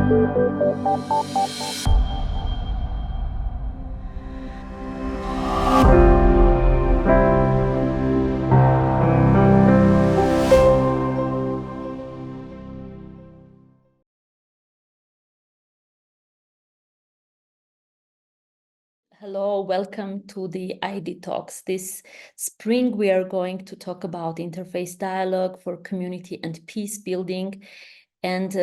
Hello, welcome to the idtalks. This spring, we are going to talk about interfaith dialogue for community and peace building. And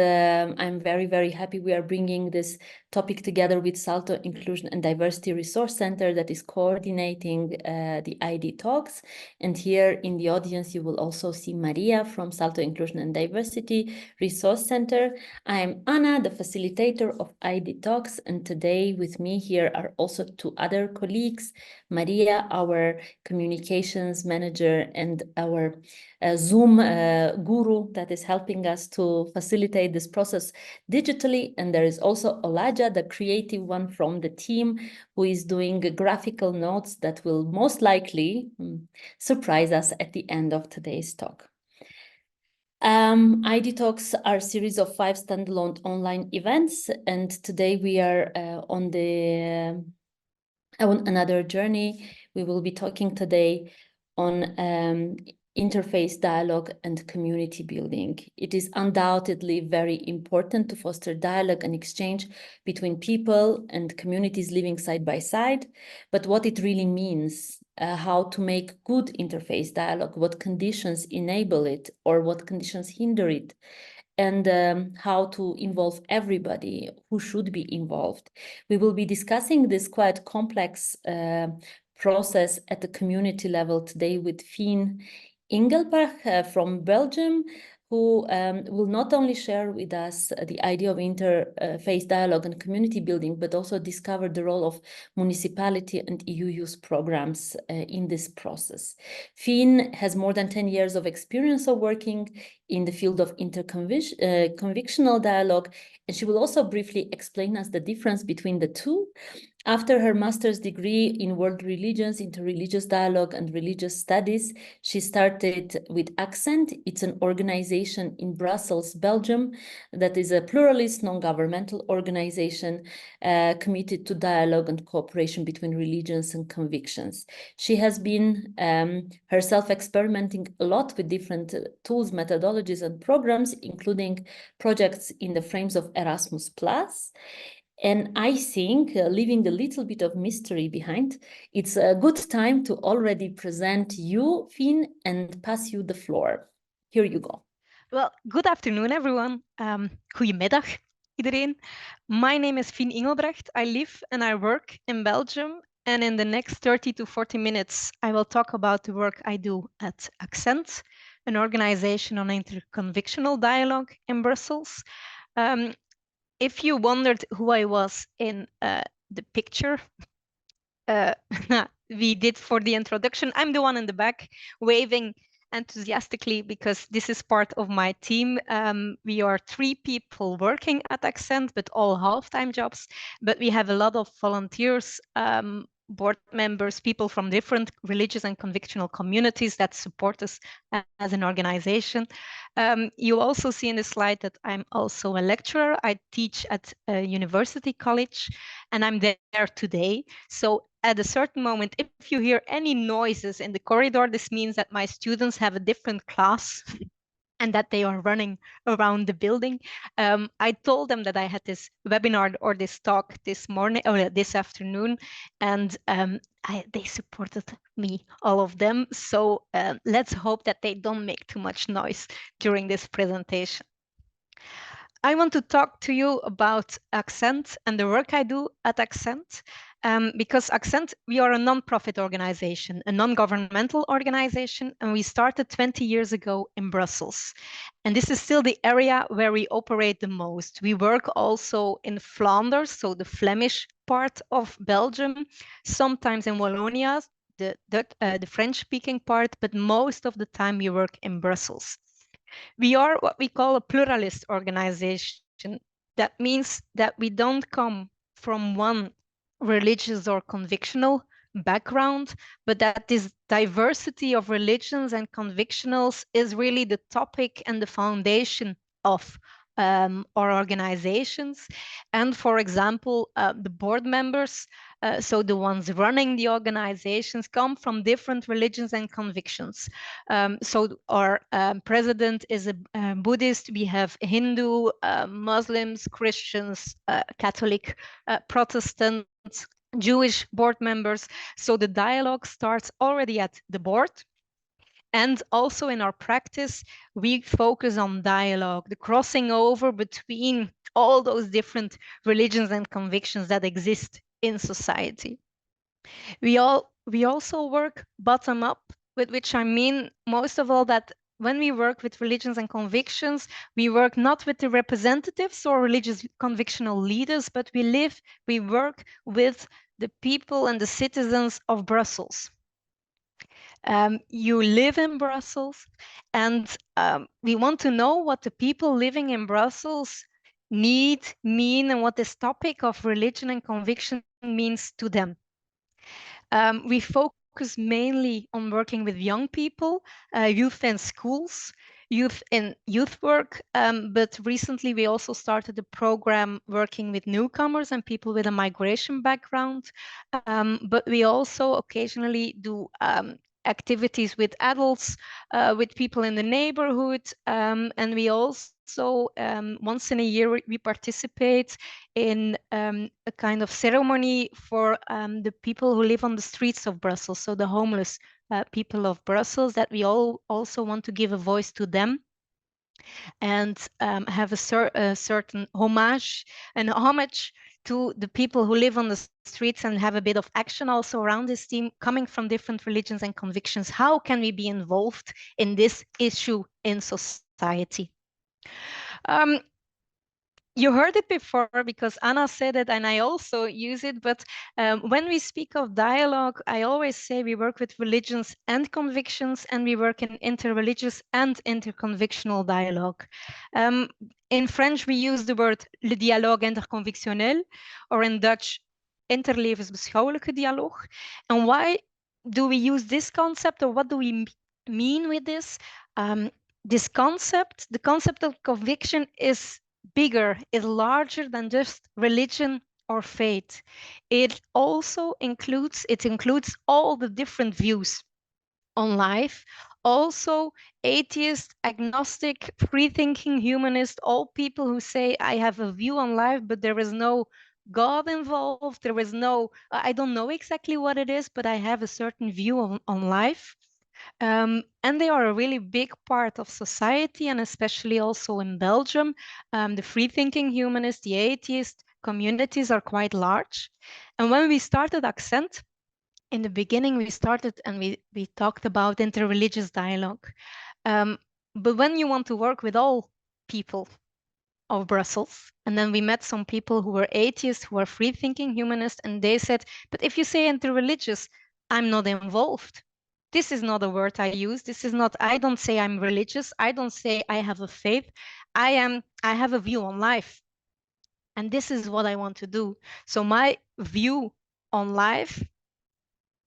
I'm very, very happy we are bringing this topic together with Salto Inclusion and Diversity Resource Center that is coordinating the idtalks. And here in the audience, you will also see Maria from Salto Inclusion and Diversity Resource Center. I'm Anna, the facilitator of idtalks, and today with me here are also two other colleagues, Maria, our communications manager, and our Zoom guru that is helping us to facilitate this process digitally. And there is also Olaja, the creative one from the team, who is doing graphical notes that will most likely surprise us at the end of today's talk. idtalks are a series of 5 standalone online events, and today we are on another journey. We will be talking today on interfaith dialogue and community building. It is undoubtedly very important to foster dialogue and exchange between people and communities living side by side, but what it really means, how to make good interfaith dialogue, what conditions enable it or what conditions hinder it, and how to involve everybody who should be involved. We will be discussing this quite complex process at the community level today with Fien Ingelbrecht from Belgium, who will not only share with us the idea of interfaith dialogue and community building, but also discover the role of municipality and EU youth programs in this process. Fien has more than 10 years of experience of working in the field of interconvictional dialogue, and she will also briefly explain us the difference between the two. After her master's degree in world religions, interreligious dialogue and religious studies, she started with Accent. It's an organization in Brussels, Belgium, that is a pluralist, non-governmental organization committed to dialogue and cooperation between religions and convictions. She has been herself experimenting a lot with different tools, methodologies, and programs, including projects in the frames of Erasmus+. And I think, leaving a little bit of mystery behind, it's a good time to already present you, Fien, and pass you the floor. Here you go. Well, good afternoon, everyone. Goedemiddag, iedereen. My name is Fien Ingelbrecht. I live and I work in Belgium. And in the next 30 to 40 minutes, I will talk about the work I do at Accent, an organization on interconvictional dialogue in Brussels. If you wondered who I was in the picture we did for the introduction, I'm the one in the back waving enthusiastically because this is part of my team. We are 3 people working at Accent, but all half-time jobs. But we have a lot of volunteers, board members, people from different religious and convictional communities that support us as an organization. You also see in the slide that I'm also a lecturer. I teach at a university college, and I'm there today. So at a certain moment, if you hear any noises in the corridor, this means that my students have a different class and that they are running around the building. I told them that I had this webinar or this talk this morning or this afternoon, and they supported me, all of them. So let's hope that they don't make too much noise during this presentation. I want to talk to you about Accent and the work I do at Accent. Because Accent, we are a non-profit organization, a non-governmental organization, and we started 20 years ago in Brussels. And this is still the area where we operate the most. We work also in Flanders, so the Flemish part of Belgium, sometimes in Wallonia, the French-speaking part, but most of the time we work in Brussels. We are what we call a pluralist organization. That means that we don't come from one religious or convictional background, but that this diversity of religions and convictionals is really the topic and the foundation of or organizations. And for example, the board members, so the ones running the organizations, come from different religions and convictions. So our president is a Buddhist, we have Hindu, Muslims, Christians, Catholic, Protestant, Jewish board members. So the dialogue starts already at the board. And also in our practice, we focus on dialogue, the crossing over between all those different religions and convictions that exist in society. We also work bottom up, with which I mean most of all that when we work with religions and convictions, we work not with the representatives or religious convictional leaders, but we work with the people and the citizens of Brussels. You live in Brussels, and we want to know what the people living in Brussels mean, and what this topic of religion and conviction means to them. We focus mainly on working with young people, youth in schools, youth in youth work, but recently we also started a program working with newcomers and people with a migration background. But we also occasionally do activities with adults, with people in the neighborhood, and we also once in a year we participate in a kind of ceremony for the people who live on the streets of Brussels, so the homeless people of Brussels, that we all also want to give a voice to them and have a certain homage to the people who live on the streets, and have a bit of action also around this theme, coming from different religions and convictions. How can we be involved in this issue in society? You heard it before because Anna said it and I also use it, but when we speak of dialogue, I always say we work with religions and convictions, and we work in interreligious and interconvictional dialogue. In French, we use the word le dialogue interconvictionnel, or in Dutch, interlevensbeschouwelijke dialoog. And why do we use this concept, or what do we mean with this? This concept, the concept of conviction, is bigger, is larger than just religion or faith. It also includes all the different views on life, also atheist, agnostic, free-thinking, humanist, all people who say I have a view on life, but there is no God involved, there is no, I don't know exactly what it is, but I have a certain view on life. And they are a really big part of society, and especially also in Belgium. The free-thinking humanists, the atheist communities are quite large. And when we started Accent, in the beginning, we started and we talked about interreligious dialogue. But when you want to work with all people of Brussels, and then we met some people who were atheists, who were free-thinking humanists, and they said, but if you say interreligious, I'm not involved. This is not a word I use. This is not, I don't say I'm religious. I don't say I have a faith. I have a view on life. And this is what I want to do. So my view on life,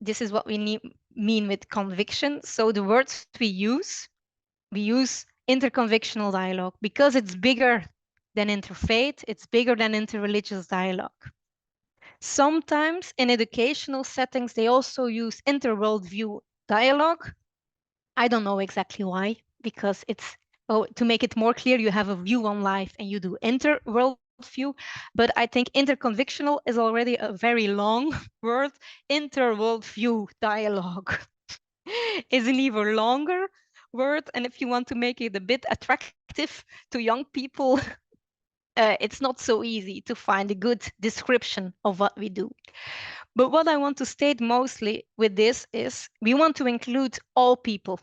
this is what we mean with conviction. So the words we use interconvictional dialogue because it's bigger than interfaith, it's bigger than interreligious dialogue. Sometimes in educational settings, they also use interworldview dialogue. I don't know exactly why, because it's, to make it more clear, you have a view on life and you do interworldview, but I think interconvictional is already a very long word. Interworldview dialogue is an even longer word, and if you want to make it a bit attractive to young people, it's not so easy to find a good description of what we do. But what I want to state mostly with this is we want to include all people.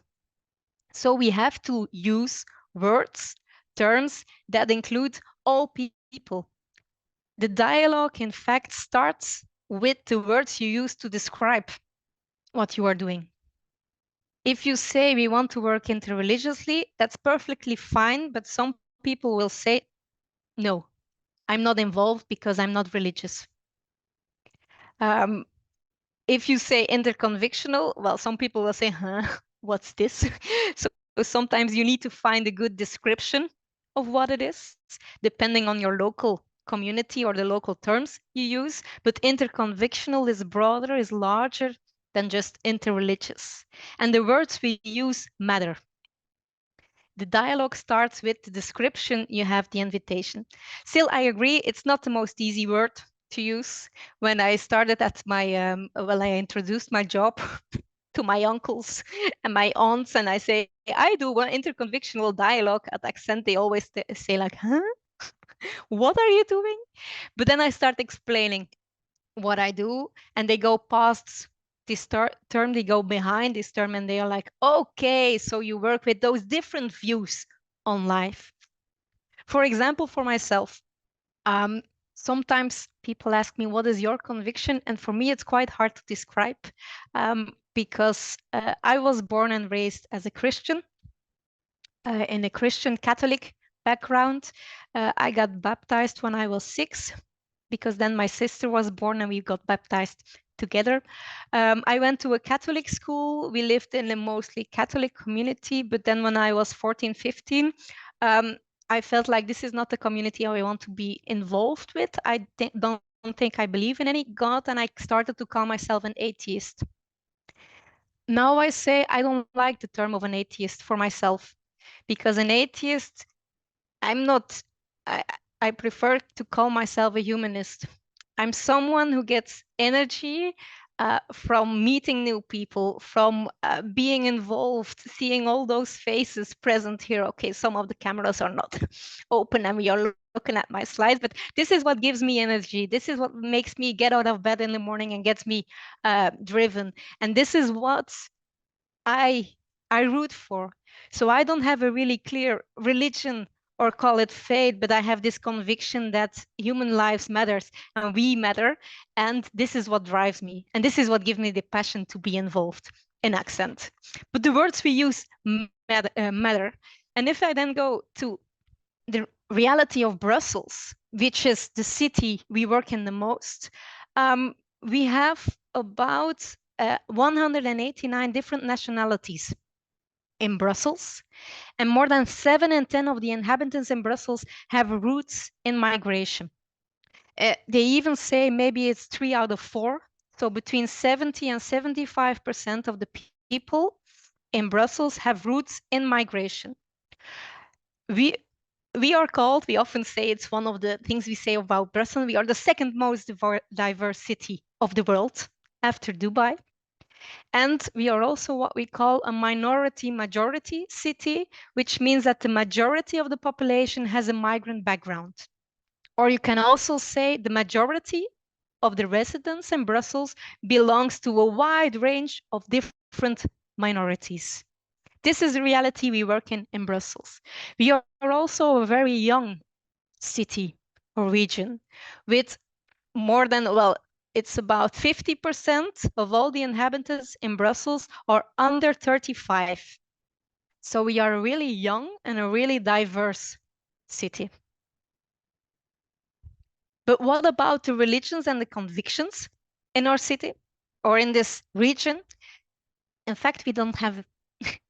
So we have to use words, terms that include all people. The dialogue, in fact, starts with the words you use to describe what you are doing. If you say we want to work interreligiously, that's perfectly fine, but some people will say, no, I'm not involved because I'm not religious. If you say interconvictional, well, some people will say, huh, what's this? So sometimes you need to find a good description of what it is, depending on your local community or the local terms you use. But interconvictional is broader, is larger than just interreligious. And the words we use matter. The dialogue starts with the description, you have the invitation. Still, I agree, it's not the most easy word to use. When I started at my, I introduced my job to my uncles and my aunts, and I say, I do one interconvictional dialogue at Accent, they always say like, huh? What are you doing? But then I start explaining what I do, and they go past this term, they go behind this term, and they are like, okay, so you work with those different views on life. For example, for myself, sometimes people ask me, what is your conviction? And for me, it's quite hard to describe because I was born and raised as a Christian in a Christian Catholic background. I got baptized when I was 6 because then my sister was born and we got baptized together. I went to a Catholic school. We lived in a mostly Catholic community, but then when I was 14, 15, I felt like this is not the community I want to be involved with. I don't think I believe in any God, and I started to call myself an atheist. Now I say I don't like the term of an atheist for myself, because an atheist, I'm not, I prefer to call myself a humanist. I'm someone who gets energy from meeting new people, from being involved, seeing all those faces present here. Okay, some of the cameras are not open and we are looking at my slides, but this is what gives me energy. This is what makes me get out of bed in the morning and gets me driven. And this is what I root for. So I don't have a really clear religion or call it faith, but I have this conviction that human lives matters and we matter. And this is what drives me. And this is what gives me the passion to be involved in Accent. But the words we use matter. And if I then go to the reality of Brussels, which is the city we work in the most, we have about 189 different nationalities in Brussels, and more than 7 in 10 of the inhabitants in Brussels have roots in migration. They even say maybe it's 3 out of 4. So between 70 and 75% of the people in Brussels have roots in migration. We are called, we often say it's one of the things we say about Brussels, we are the second most diverse city of the world after Dubai. And we are also what we call a minority-majority city, which means that the majority of the population has a migrant background. Or you can also say the majority of the residents in Brussels belongs to a wide range of different minorities. This is the reality we work in Brussels. We are also a very young city or region with more than, well, it's about 50% of all the inhabitants in Brussels are under 35. So we are really young and a really diverse city. But what about the religions and the convictions in our city or in this region? In fact, we don't have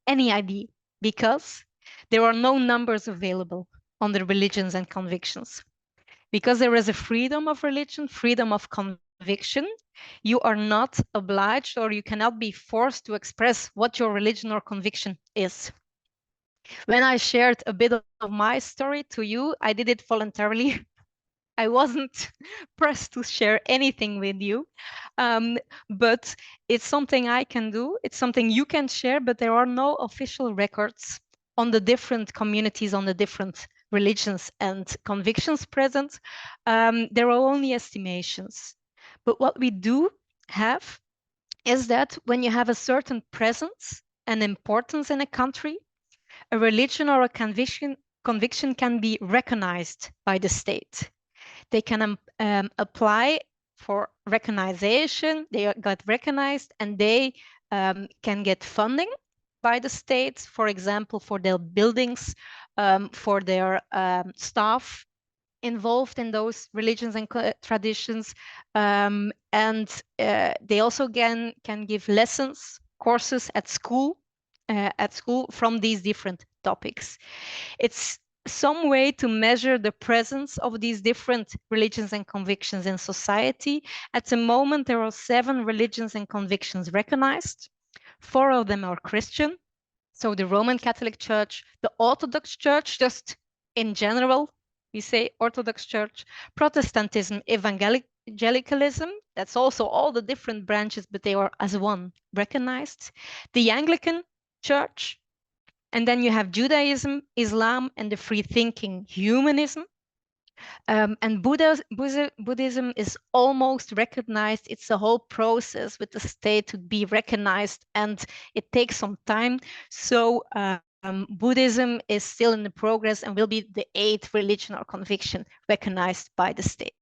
any idea because there are no numbers available on the religions and convictions. Because there is a freedom of religion, freedom of conviction, you are not obliged or you cannot be forced to express what your religion or conviction is. When I shared a bit of my story to you, I did it voluntarily. I wasn't pressed to share anything with you, but it's something I can do. It's something you can share, but there are no official records on the different communities, on the different religions and convictions present. There are only estimations. But what we do have is that when you have a certain presence and importance in a country, a religion or a conviction can be recognized by the state. They can apply for recognition, they got recognized, and they can get funding by the state, for example, for their buildings, for their staff involved in those religions and traditions. And they also can give lessons, courses at school from these different topics. It's some way to measure the presence of these different religions and convictions in society. At the moment, there are 7 religions and convictions recognized. 4 of them are Christian. So the Roman Catholic Church, the Orthodox Church, just in general, we say Orthodox Church, Protestantism, Evangelicalism, that's also all the different branches, but they are as one recognized. The Anglican Church, and then you have Judaism, Islam, and the free-thinking humanism. And Buddhism is almost recognized. It's a whole process with the state to be recognized, and it takes some time. So Buddhism is still in the progress and will be the 8th religion or conviction recognized by the state.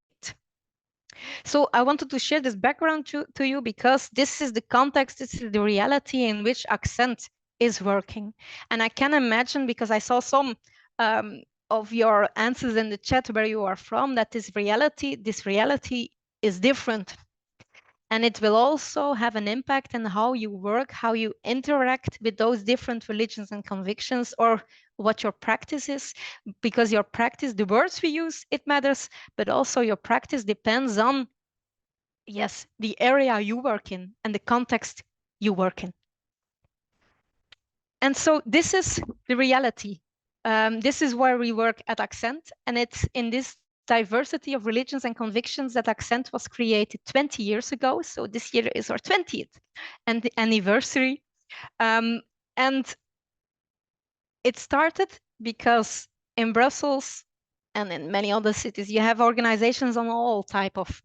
So I wanted to share this background to you because this is the context, this is the reality in which Accent is working. And I can imagine, because I saw some of your answers in the chat where you are from, that this reality is different. And it will also have an impact on how you work, how you interact with those different religions and convictions, or what your practice is, because your practice, the words we use, it matters, but also your practice depends on, yes, the area you work in and the context you work in. And so this is the reality. This is where we work at Accent, and it's in this diversity of religions and convictions that Accent was created 20 years ago. So this year is our 20th and the anniversary. And it started because in Brussels and in many other cities, you have organizations on all type of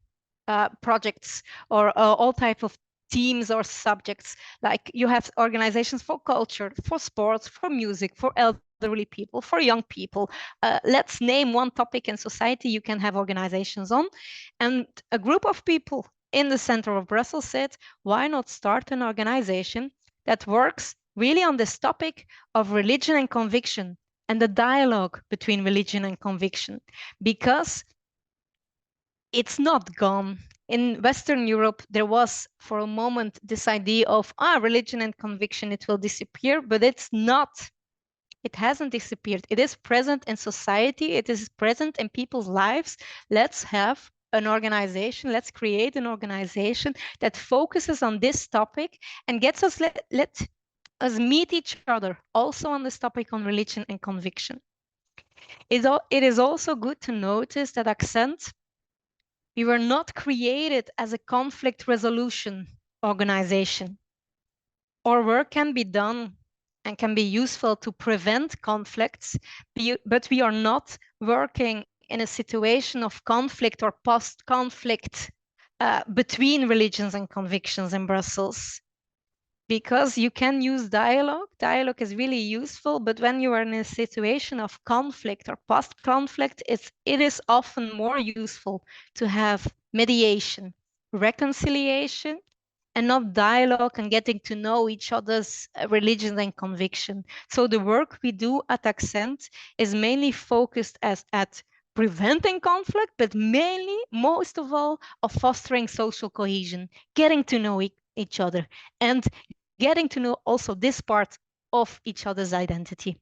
projects or all type of teams or subjects. Like you have organizations for culture, for sports, for music, for elderly people, for young people. Let's name one topic in society you can have organizations on. And a group of people in the center of Brussels said, why not start an organization that works really on this topic of religion and conviction and the dialogue between religion and conviction, because it's not gone. In Western Europe, there was for a moment this idea of religion and conviction, it will disappear, but it's not. It hasn't disappeared. It is present in society. It is present in people's lives. Let's have an organization. Let's create an organization that focuses on this topic and gets us, let us meet each other also on this topic on religion and conviction. It is also good to notice that Accent, we were not created as a conflict resolution organization. Our work can be done and can be useful to prevent conflicts, but we are not working in a situation of conflict or post-conflict between religions and convictions in Brussels. Because you can use dialogue. Dialogue is really useful, but when you are in a situation of conflict or post-conflict, it is often more useful to have mediation, reconciliation, and not dialogue and getting to know each other's religion and conviction. So the work we do at Accent is mainly focused at preventing conflict, but mainly, most of all, of fostering social cohesion, getting to know each other, and getting to know also this part of each other's identity.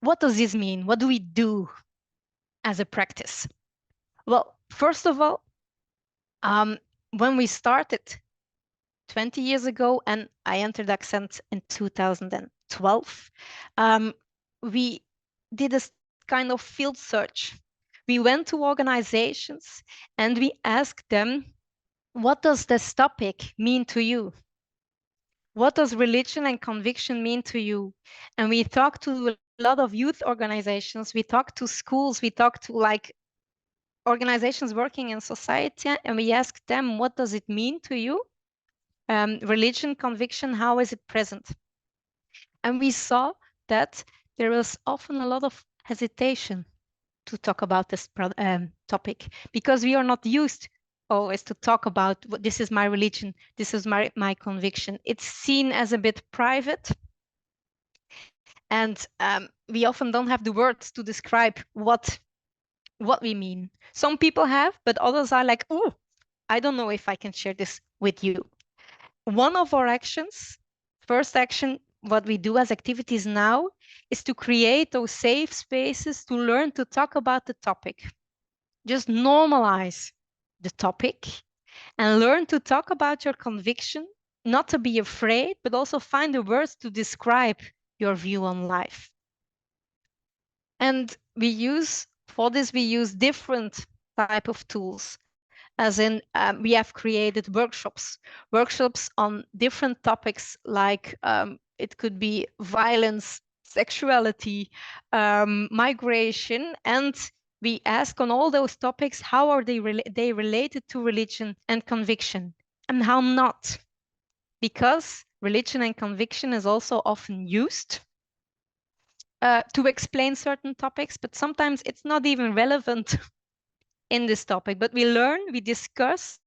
What does this mean? What do we do as a practice? Well, first of all, when we started 20 years ago, and I entered Accent in 2012, we did a kind of field search. We went to organizations and we asked them, what does this topic mean to you? What does religion and conviction mean to you? And we talked to a lot of youth organizations, we talked to schools, we talked to like organizations working in society, and we asked them, what does it mean to you? Religion, conviction, how is it present? And we saw that there was often a lot of hesitation to talk about this topic, because we are not used always to talk about this is my religion, this is my conviction. It's seen as a bit private, and we often don't have the words to describe what we mean. Some people have, but others are like, oh, I don't know if I can share this with you. One of our actions, first action, what we do as activities now, is to create those safe spaces to learn to talk about the topic. Just normalize the topic and learn to talk about your conviction, not to be afraid, but also find the words to describe your view on life. And for this, we use different type of tools. As in, we have created workshops on different topics, like it could be violence, sexuality, migration, and we ask on all those topics, how are they related to religion and conviction, and how not? Because religion and conviction is also often used to explain certain topics, but sometimes it's not even relevant in this topic. But we learn, we discuss,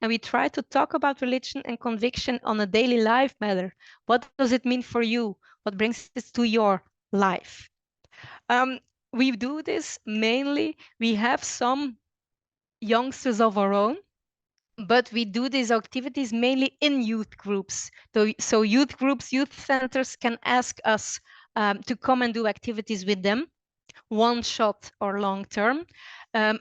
and we try to talk about religion and conviction on a daily life matter. What does it mean for you? What brings it to your life? We do this mainly, we have some youngsters of our own, but we do these activities mainly in youth groups. So youth groups, youth centers can ask us to come and do activities with them, one shot or long term. And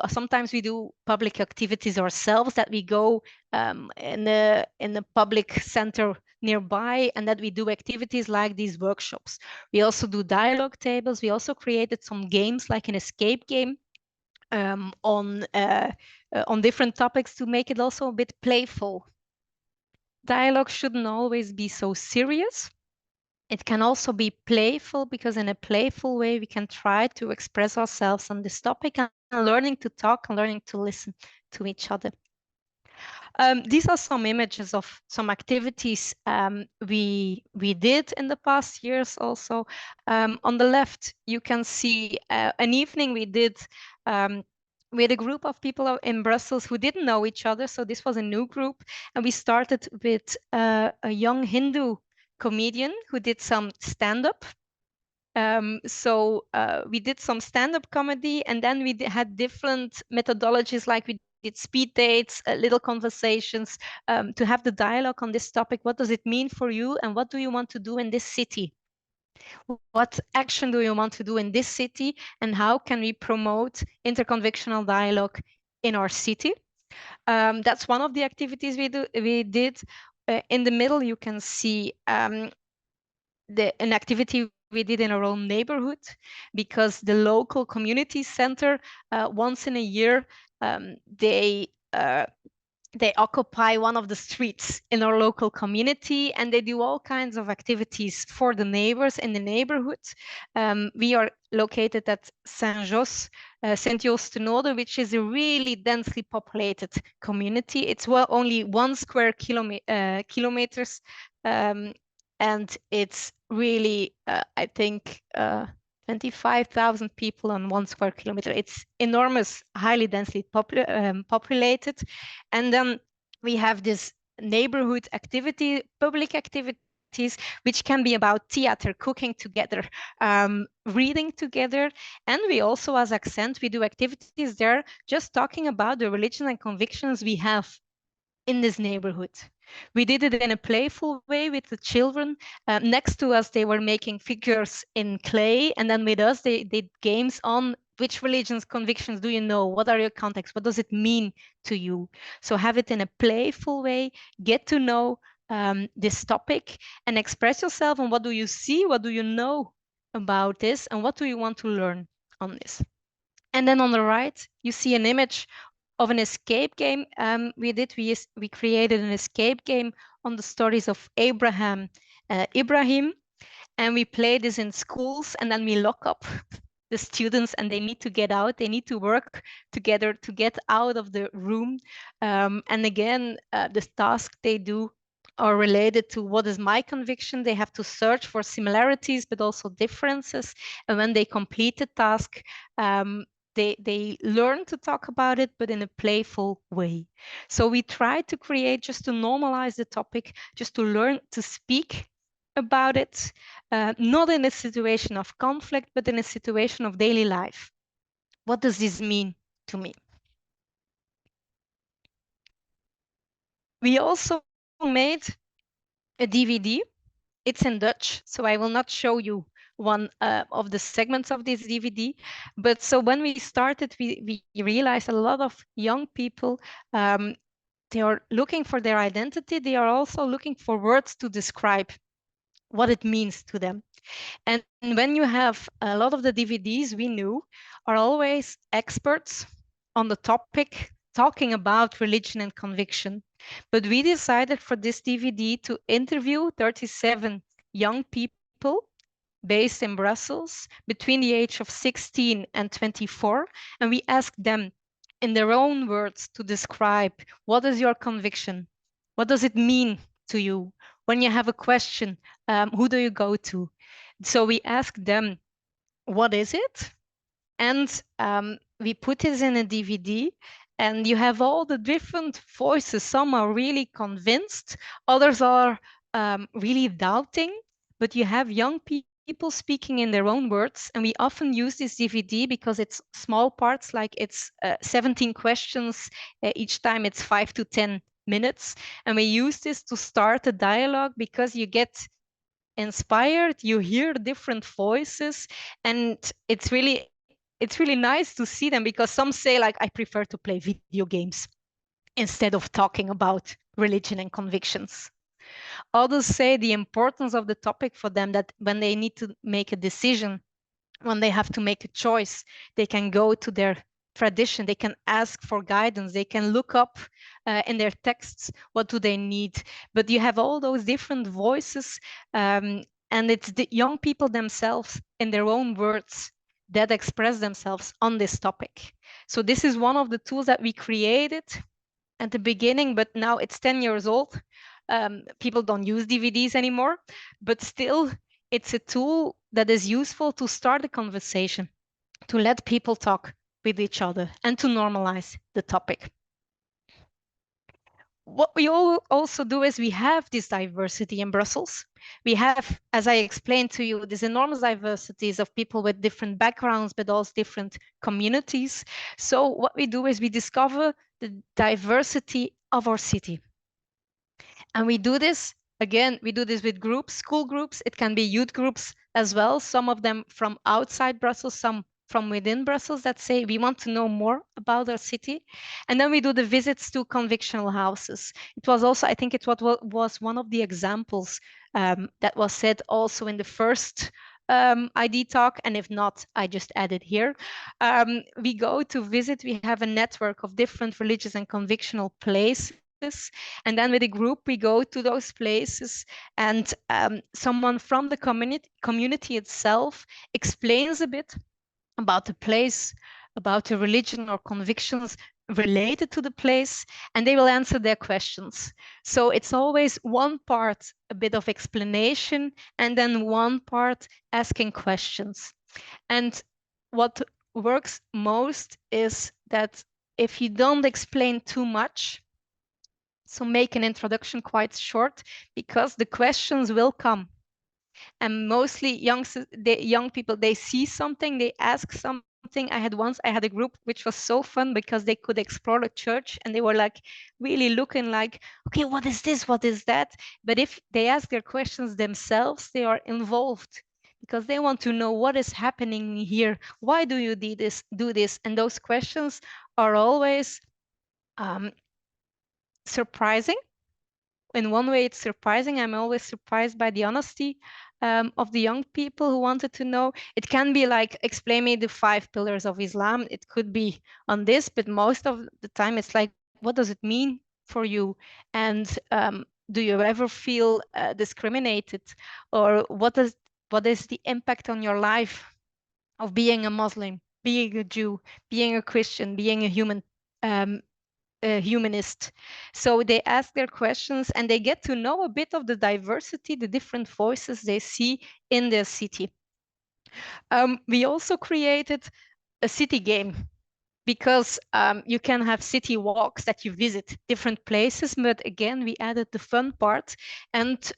sometimes we do public activities ourselves, that we go in a public center nearby, and that we do activities like these workshops. We also do dialogue tables. We also created some games, like an escape game, on different topics, to make it also a bit playful. Dialogue shouldn't always be so serious. It can also be playful, because in a playful way we can try to express ourselves on this topic, and learning to talk and learning to listen to each other. These are some images of some activities we did in the past years also. On the left, you can see an evening we did with a group of people in Brussels who didn't know each other. So this was a new group. And we started with a young Hindu comedian who did some stand-up. So we did some stand-up comedy, and then we had different methodologies, like we did speed dates, little conversations, to have the dialogue on this topic. What does it mean for you, and what do you want to do in this city? What action do you want to do in this city, and how can we promote interconvictional dialogue in our city? That's one of the activities we did. In the middle, you can see an activity we did in our own neighborhood, because the local community center, once in a year, they occupy one of the streets in our local community, and they do all kinds of activities for the neighbors in the neighborhood. We are located at Saint-Jos, Sint-Joost-de-Noode, which is a really densely populated community. It's only 1 square kilometers, and it's really, I think, 25,000 people on 1 square kilometer. It's enormous, highly densely populated. And then we have this neighborhood activity, public activities, which can be about theater, cooking together, reading together. And we also, as Accent, we do activities there just talking about the religion and convictions we have in this neighborhood. We did it in a playful way with the children. Next to us, they were making figures in clay. And then with us, they did games on which religions, convictions do you know? What are your contexts? What does it mean to you? So have it in a playful way, get to know this topic, and express yourself on what do you see, what do you know about this, and what do you want to learn on this. And then on the right, you see an image of an escape game we created an escape game on the stories of Ibrahim, and we play this in schools, and then we lock up the students, and they need to get out. They need to work together to get out of the room. And again, the task they do are related to what is my conviction. They have to search for similarities, but also differences. And when they complete the task, they learn to talk about it, but in a playful way. So we try to create, just to normalize the topic, just to learn to speak about it, not in a situation of conflict, but in a situation of daily life. What does this mean to me? We also made a DVD. It's in Dutch, so I will not show you one of the segments of this DVD. But so when we started, we realized a lot of young people, they are looking for their identity. They are also looking for words to describe what it means to them. And when you have a lot of the DVDs we knew are always experts on the topic talking about religion and conviction. But we decided for this DVD to interview 37 young people based in Brussels between the age of 16 and 24. And we asked them in their own words to describe what is your conviction? What does it mean to you? When you have a question, who do you go to? So we asked them, what is it? And we put this in a DVD, and you have all the different voices. Some are really convinced, others are really doubting, but you have young people speaking in their own words. And we often use this DVD because it's small parts, like it's 17 questions. Each time it's 5 to 10 minutes. And we use this to start a dialogue because you get inspired, you hear different voices, and it's really nice to see them, because some say, like, I prefer to play video games instead of talking about religion and convictions. Others say the importance of the topic for them, that when they need to make a decision, when they have to make a choice, they can go to their tradition, they can ask for guidance, they can look up in their texts what do they need. But you have all those different voices, and it's the young people themselves in their own words that express themselves on this topic. So this is one of the tools that we created at the beginning, but now it's 10 years old. People don't use DVDs anymore, but still it's a tool that is useful to start a conversation, to let people talk with each other and to normalize the topic. What we also do is we have this diversity in Brussels. We have, as I explained to you, these enormous diversities of people with different backgrounds, but also different communities. So what we do is we discover the diversity of our city. And we do this, again, we do this with groups, school groups. It can be youth groups as well. Some of them from outside Brussels, some from within Brussels, that say we want to know more about our city. And then we do the visits to convictional houses. It was also, I think it was one of the examples that was said also in the first ID talk, and if not, I just added here. We go to visit, we have a network of different religious and convictional places. And then with a group, we go to those places, and someone from the community itself explains a bit about the place, about the religion or convictions related to the place, and they will answer their questions. So it's always one part, a bit of explanation, and then one part asking questions. And what works most is that if you don't explain too much, so make an introduction quite short, because the questions will come. And mostly young people, they see something, they ask something. I had a group which was so fun because they could explore the church, and they were like really looking like, okay, what is this? What is that? But if they ask their questions themselves, they are involved because they want to know what is happening here. Why do you do this? And those questions are always surprising. In one way, it's surprising. I'm always surprised by the honesty of the young people who wanted to know. It can be like, explain me the 5 pillars of Islam. It could be on this, but most of the time it's like, what does it mean for you? And do you ever feel discriminated? Or what is the impact on your life of being a Muslim, being a Jew, being a Christian, being a humanist? So they ask their questions, and they get to know a bit of the diversity, the different voices they see in their city. We also created a city game, because you can have city walks that you visit different places, but again, we added the fun part, and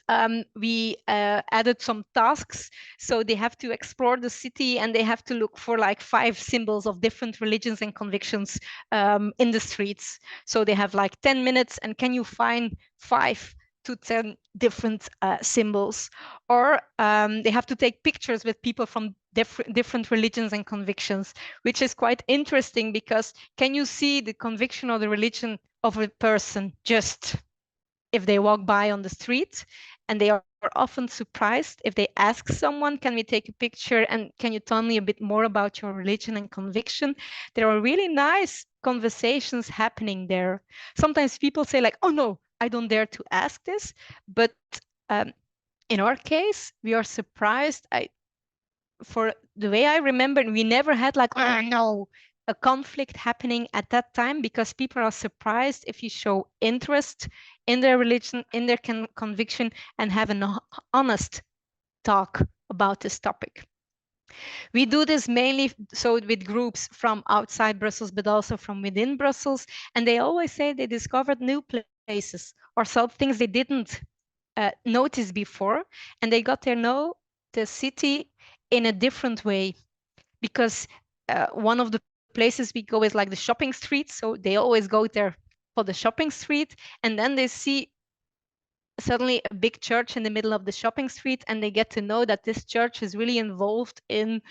we added some tasks. So they have to explore the city, and they have to look for like 5 symbols of different religions and convictions in the streets. So they have like 10 minutes, and can you find 5 to 10 different symbols, or they have to take pictures with people from different religions and convictions, which is quite interesting because can you see the conviction or the religion of a person just if they walk by on the street? And they are often surprised if they ask someone, can we take a picture and can you tell me a bit more about your religion and conviction? There are really nice conversations happening there. Sometimes people say like, oh no, I don't dare to ask this. But in our case, we are surprised. For the way I remember, we never had like, oh no, a conflict happening at that time, because people are surprised if you show interest in their religion, in their conviction, and have an honest talk about this topic. We do this mainly so with groups from outside Brussels, but also from within Brussels. And they always say they discovered new places or some things they didn't notice before. And they got to know the city in a different way, because one of the places we go is like the shopping street. So they always go there for the shopping street, and then they see suddenly a big church in the middle of the shopping street, and they get to know that this church is really involved in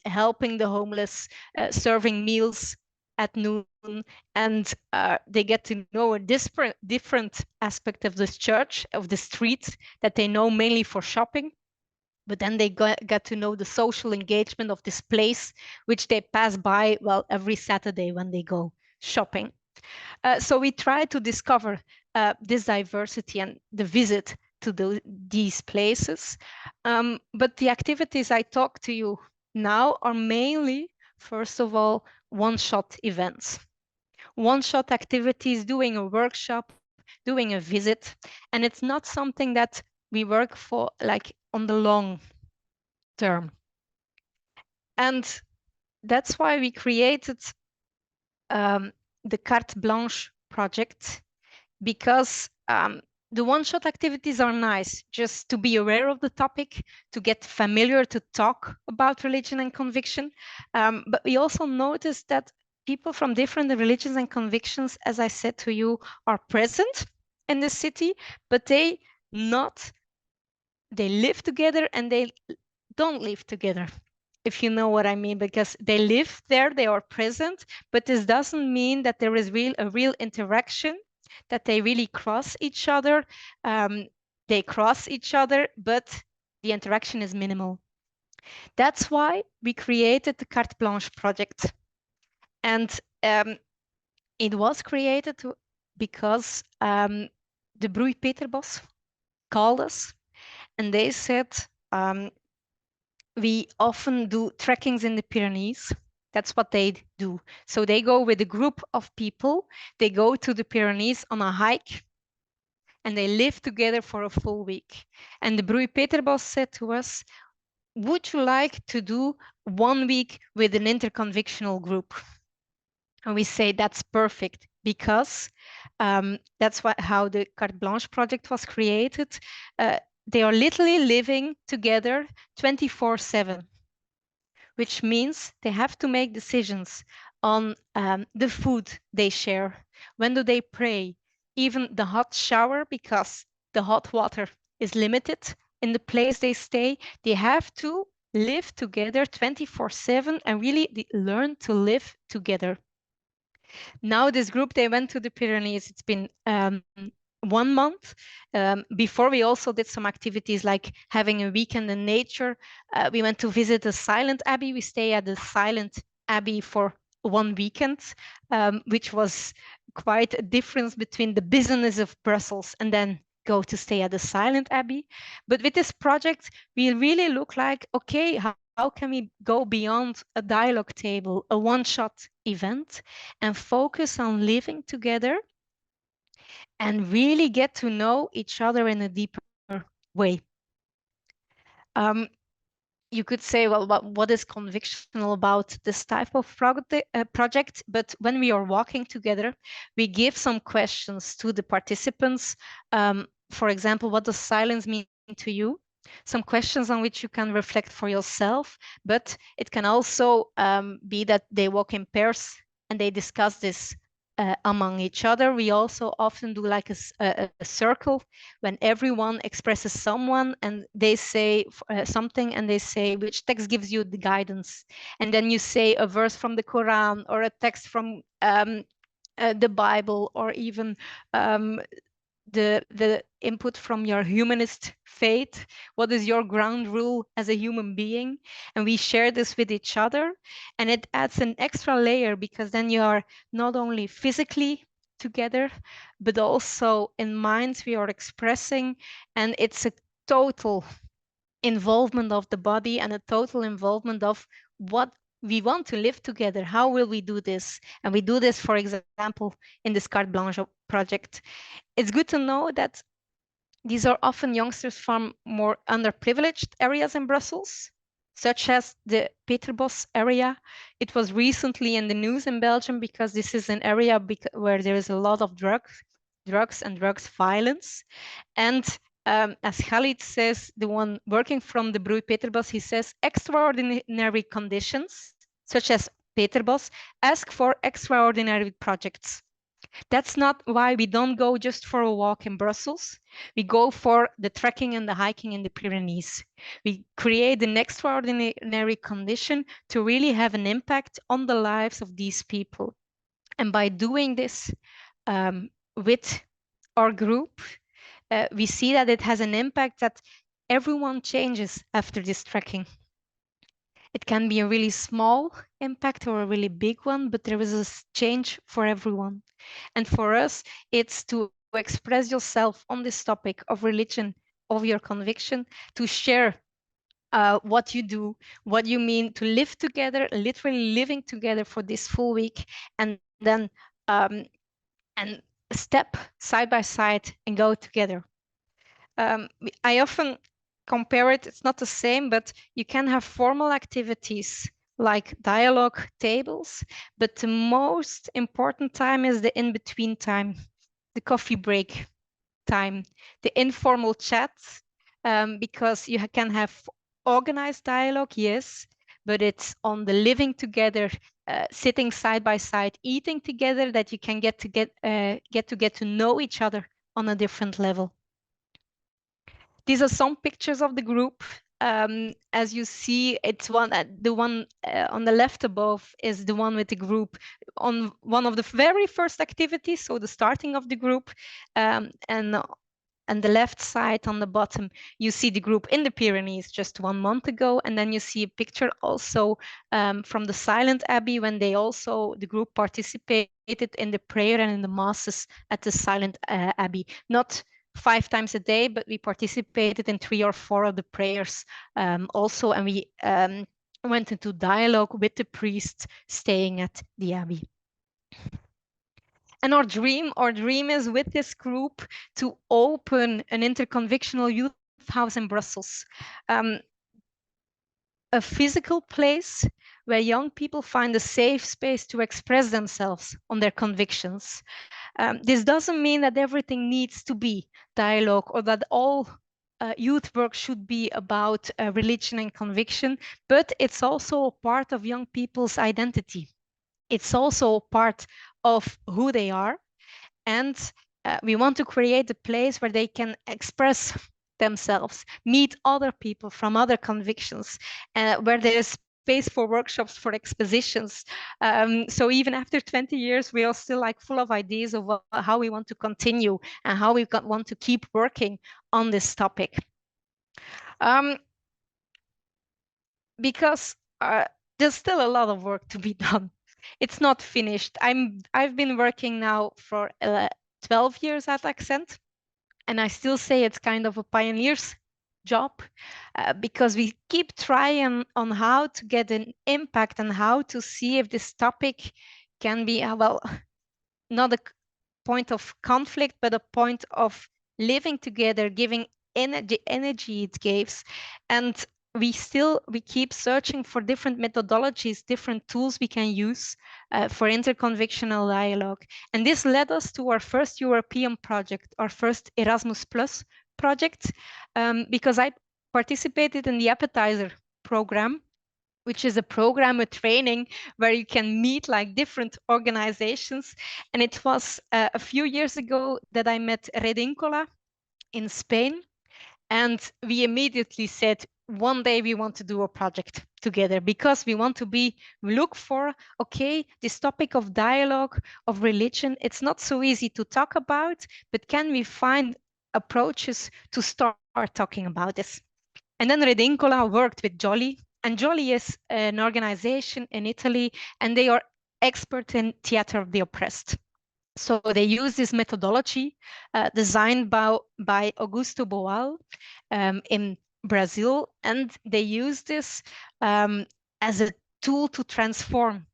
helping the homeless, serving meals at noon, and they get to know a different aspect of this church, of the street that they know mainly for shopping. But then they get to know the social engagement of this place, which they pass by, well, every Saturday when they go shopping. So we try to discover this diversity and the visit to these places. But the activities I talk to you now are mainly, first of all, one-shot events. One-shot activities, doing a workshop, doing a visit. And it's not something that we work for like on the long term. And that's why we created the Carte Blanche project, because the one-shot activities are nice just to be aware of the topic, to get familiar, to talk about religion and conviction. But we also noticed that people from different religions and convictions, as I said to you, are present in the city, but they live together and they don't live together, if you know what I mean, because they live there, they are present, but this doesn't mean that there is a real interaction, that they really cross each other. They cross each other, but the interaction is minimal. That's why we created the Carte Blanche project. And it was created because the Broei Peterbos called us and they said, we often do trekkings in the Pyrenees. That's what they do. So they go with a group of people, they go to the Pyrenees on a hike, and they live together for a full week. And the Broei Peterbos said to us, would you like to do 1 week with an interconvictional group? And we say that's perfect, because that's how the Carte Blanche project was created. They are literally living together 24/7, which means they have to make decisions on the food they share, when do they pray, even the hot shower, because the hot water is limited in the place they stay. They have to live together 24/7 and really learn to live together. Now this group, they went to the Pyrenees. It's been 1 month. Before, we also did some activities like having a weekend in nature. We went to visit a silent abbey. We stay at the silent abbey for 1 weekend, which was quite a difference between the business of Brussels and then go to stay at the silent abbey. But with this project, we really look like, okay, how can we go beyond a dialogue table, a one-shot event, and focus on living together and really get to know each other in a deeper way. You could say, well, what is convictional about this type of project? But when we are walking together, we give some questions to the participants. For example, what does silence mean to you? Some questions on which you can reflect for yourself, but it can also be that they walk in pairs and they discuss this among each other. We also often do like a circle when everyone expresses someone and they say something, and they say which text gives you the guidance. And then you say a verse from the Quran or a text from the Bible, or even the input from your humanist faith. What is your ground rule as a human being? And we share this with each other, and it adds an extra layer, because then you are not only physically together, but also in minds we are expressing, and it's a total involvement of the body and a total involvement of what we want to live together. How will we do this? And we do this, for example, in this Carte Blanche project. It's good to know that these are often youngsters from more underprivileged areas in Brussels, such as the Peterbos area. It was recently in the news in Belgium because this is an area where there is a lot of drugs and drugs violence. And as Khalid says, the one working from the Broei Peterbos, he says extraordinary conditions, such as Peterbos, ask for extraordinary projects. That's not why we don't go just for a walk in Brussels. We go for the trekking and the hiking in the Pyrenees. We create an extraordinary condition to really have an impact on the lives of these people. And by doing this with our group, we see that it has an impact that everyone changes after this trekking. It can be a really small impact or a really big one, but there is a change for everyone. And for us, it's to express yourself on this topic of religion, of your conviction, to share what you do, what you mean to live together, literally living together for this full week, and then and step side by side and go together. I often compare it, it's not the same, but you can have formal activities like dialogue tables, but the most important time is the in-between time, the coffee break time, the informal chats, because you can have organized dialogue, yes, but it's on the living together, sitting side by side, eating together, that you can get to know each other on a different level. These are some pictures of the group. As you see, it's the one on the left above is the one with the group on one of the very first activities, so the starting of the group, and the left side on the bottom, you see the group in the Pyrenees just 1 month ago, and then you see a picture also from the Silent Abbey when the group participated in the prayer and in the masses at the Silent Abbey. Not 5 times a day, but we participated in 3 or 4 of the prayers also, and we went into dialogue with the priests staying at the Abbey. And our dream is with this group to open an interconvictional youth house in Brussels. A physical place where young people find a safe space to express themselves on their convictions. This doesn't mean that everything needs to be dialogue or that all youth work should be about religion and conviction, but it's also a part of young people's identity. It's also a part of who they are. And we want to create a place where they can express themselves, meet other people from other convictions, where there is space for workshops, for expositions. So even after 20 years, we are still like full of ideas of how we want to continue and how we want to keep working on this topic. Because there's still a lot of work to be done. It's not finished. I've been working now for 12 years at Accent, and I still say it's kind of a pioneer's job because we keep trying on how to get an impact and how to see if this topic can be, well, not a point of conflict, but a point of living together, giving energy it gives. And we keep searching for different methodologies, different tools we can use for interconvictional dialogue. And this led us to our first European project, our first Erasmus Plus project, because I participated in the appetizer program which is a program, a training where you can meet like different organizations. And it was a few years ago that I met Redincola in Spain. And we immediately said, one day we want to do a project together, because we want to look for, okay, this topic of dialogue, of religion, it's not so easy to talk about, but can we find approaches to start talking about this? And then Redincola worked with Jolly, and Jolly is an organization in Italy, and they are expert in theater of the oppressed. So they use this methodology designed by Augusto Boal in Brazil, and they use this as a tool to transform.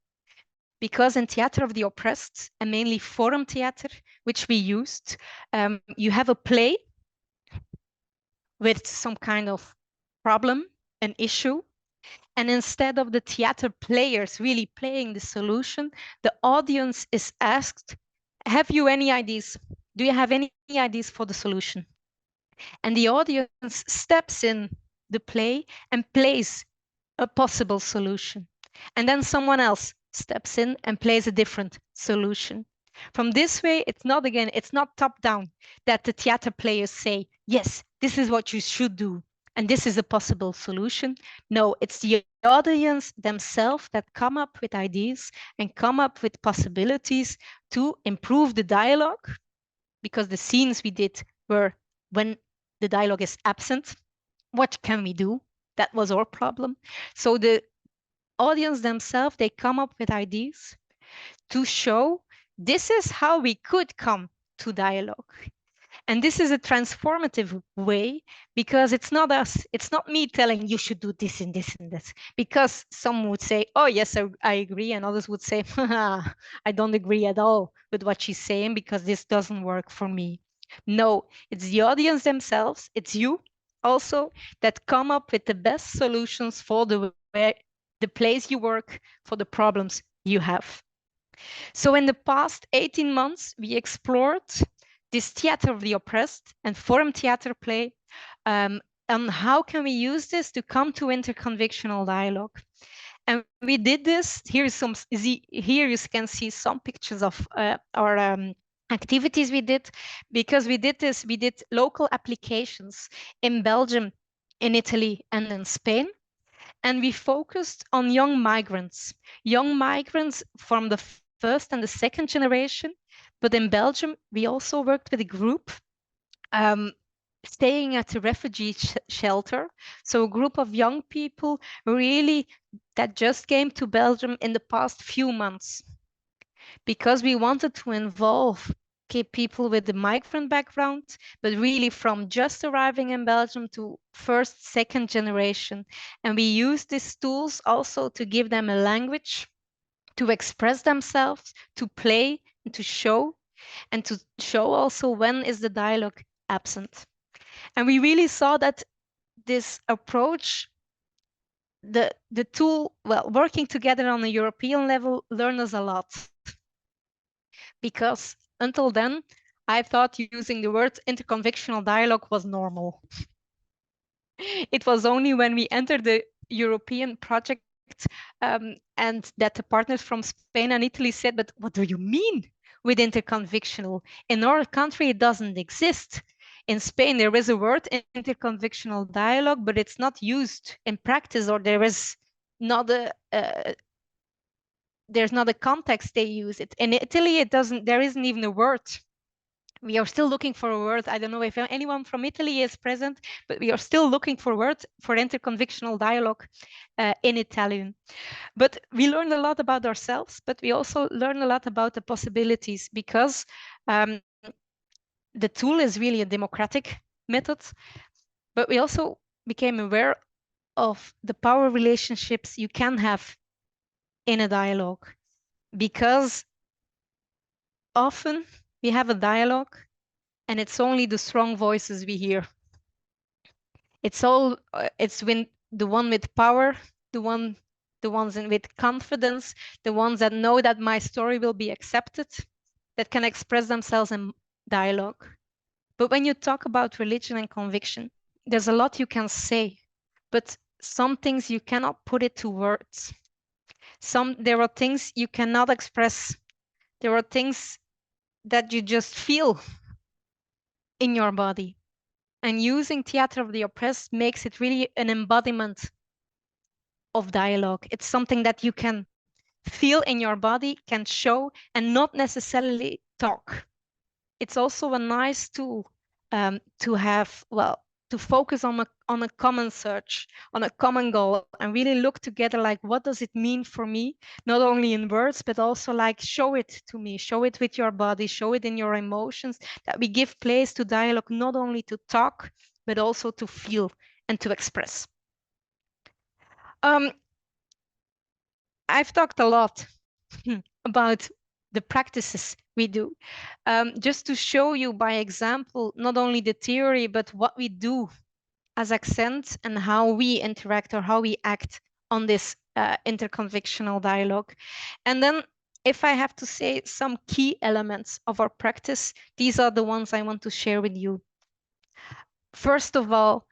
Because in theater of the oppressed, and mainly forum theater, which we used, you have a play with some kind of problem, an issue, and instead of the theater players really playing the solution, the audience is asked, have you any ideas? Do you have any ideas for the solution? And the audience steps in the play and plays a possible solution. And then someone else steps in and plays a different solution. From this way, it's not top down that the theater players say, yes, this is what you should do, and this is a possible solution. No, it's the audience themselves that come up with ideas and come up with possibilities to improve the dialogue, because the scenes we did were when the dialogue is absent. What can we do? That was our problem. So the audience themselves, they come up with ideas to show this is how we could come to dialogue. And this is a transformative way, because it's not me telling you should do this and this and this, because some would say, oh yes, I agree, and others would say, I don't agree at all with what she's saying, because this doesn't work for me. No, it's the audience themselves, it's you also, that come up with the best solutions for the place you work, for the problems you have. So in the past 18 months, we explored this theater of the oppressed and forum theater play, and how can we use this to come to interconvictional dialogue? And we did this. Here you can see some pictures of our activities we did, because we did local applications in Belgium, in Italy, and in Spain. And we focused on young migrants from the first and the second generation. But in Belgium, we also worked with a group staying at a refugee shelter. So a group of young people really that just came to Belgium in the past few months, because we wanted to involve people with the migrant background, but really from just arriving in Belgium to first, second generation. And we use these tools also to give them a language, to express themselves, to play, and to show also when is the dialogue absent. And we really saw that this approach, the tool, working together on a European level, learned us a lot. Because until then, I thought using the word interconvictional dialogue was normal. It was only when we entered the European project and that the partners from Spain and Italy said, but what do you mean with interconvictional? In our country, it doesn't exist. In Spain, there is a word, interconvictional dialogue, but it's not used in practice, or there's not a context they use it. In Italy, there isn't even a word. We are still looking for a word. I don't know if anyone from Italy is present, but we are still looking for a word for interconvictional dialogue in Italian. But we learned a lot about ourselves, but we also learned a lot about the possibilities, because the tool is really a democratic method, but we also became aware of the power relationships you can have in a dialogue, because often we have a dialogue and it's only the strong voices we hear. It's when the one with power, the ones with confidence, the ones that know that my story will be accepted, that can express themselves in dialogue. But when you talk about religion and conviction, there's a lot you can say, but some things you cannot put it to words. There are things you cannot express. There are things that you just feel in your body. And using theater of the oppressed makes it really an embodiment of dialogue. It's something that you can feel in your body, can show, and not necessarily talk. It's also a nice tool to have, well, to focus on a common search, on a common goal, and really look together like, what does it mean for me? Not only in words, but also like, show it to me, show it with your body, show it in your emotions, that we give place to dialogue, not only to talk, but also to feel and to express. I've talked a lot about the practices we do. Just to show you by example, not only the theory, but what we do as Accent and how we interact or how we act on this interconvictional dialogue. And then if I have to say some key elements of our practice, these are the ones I want to share with you. First of all,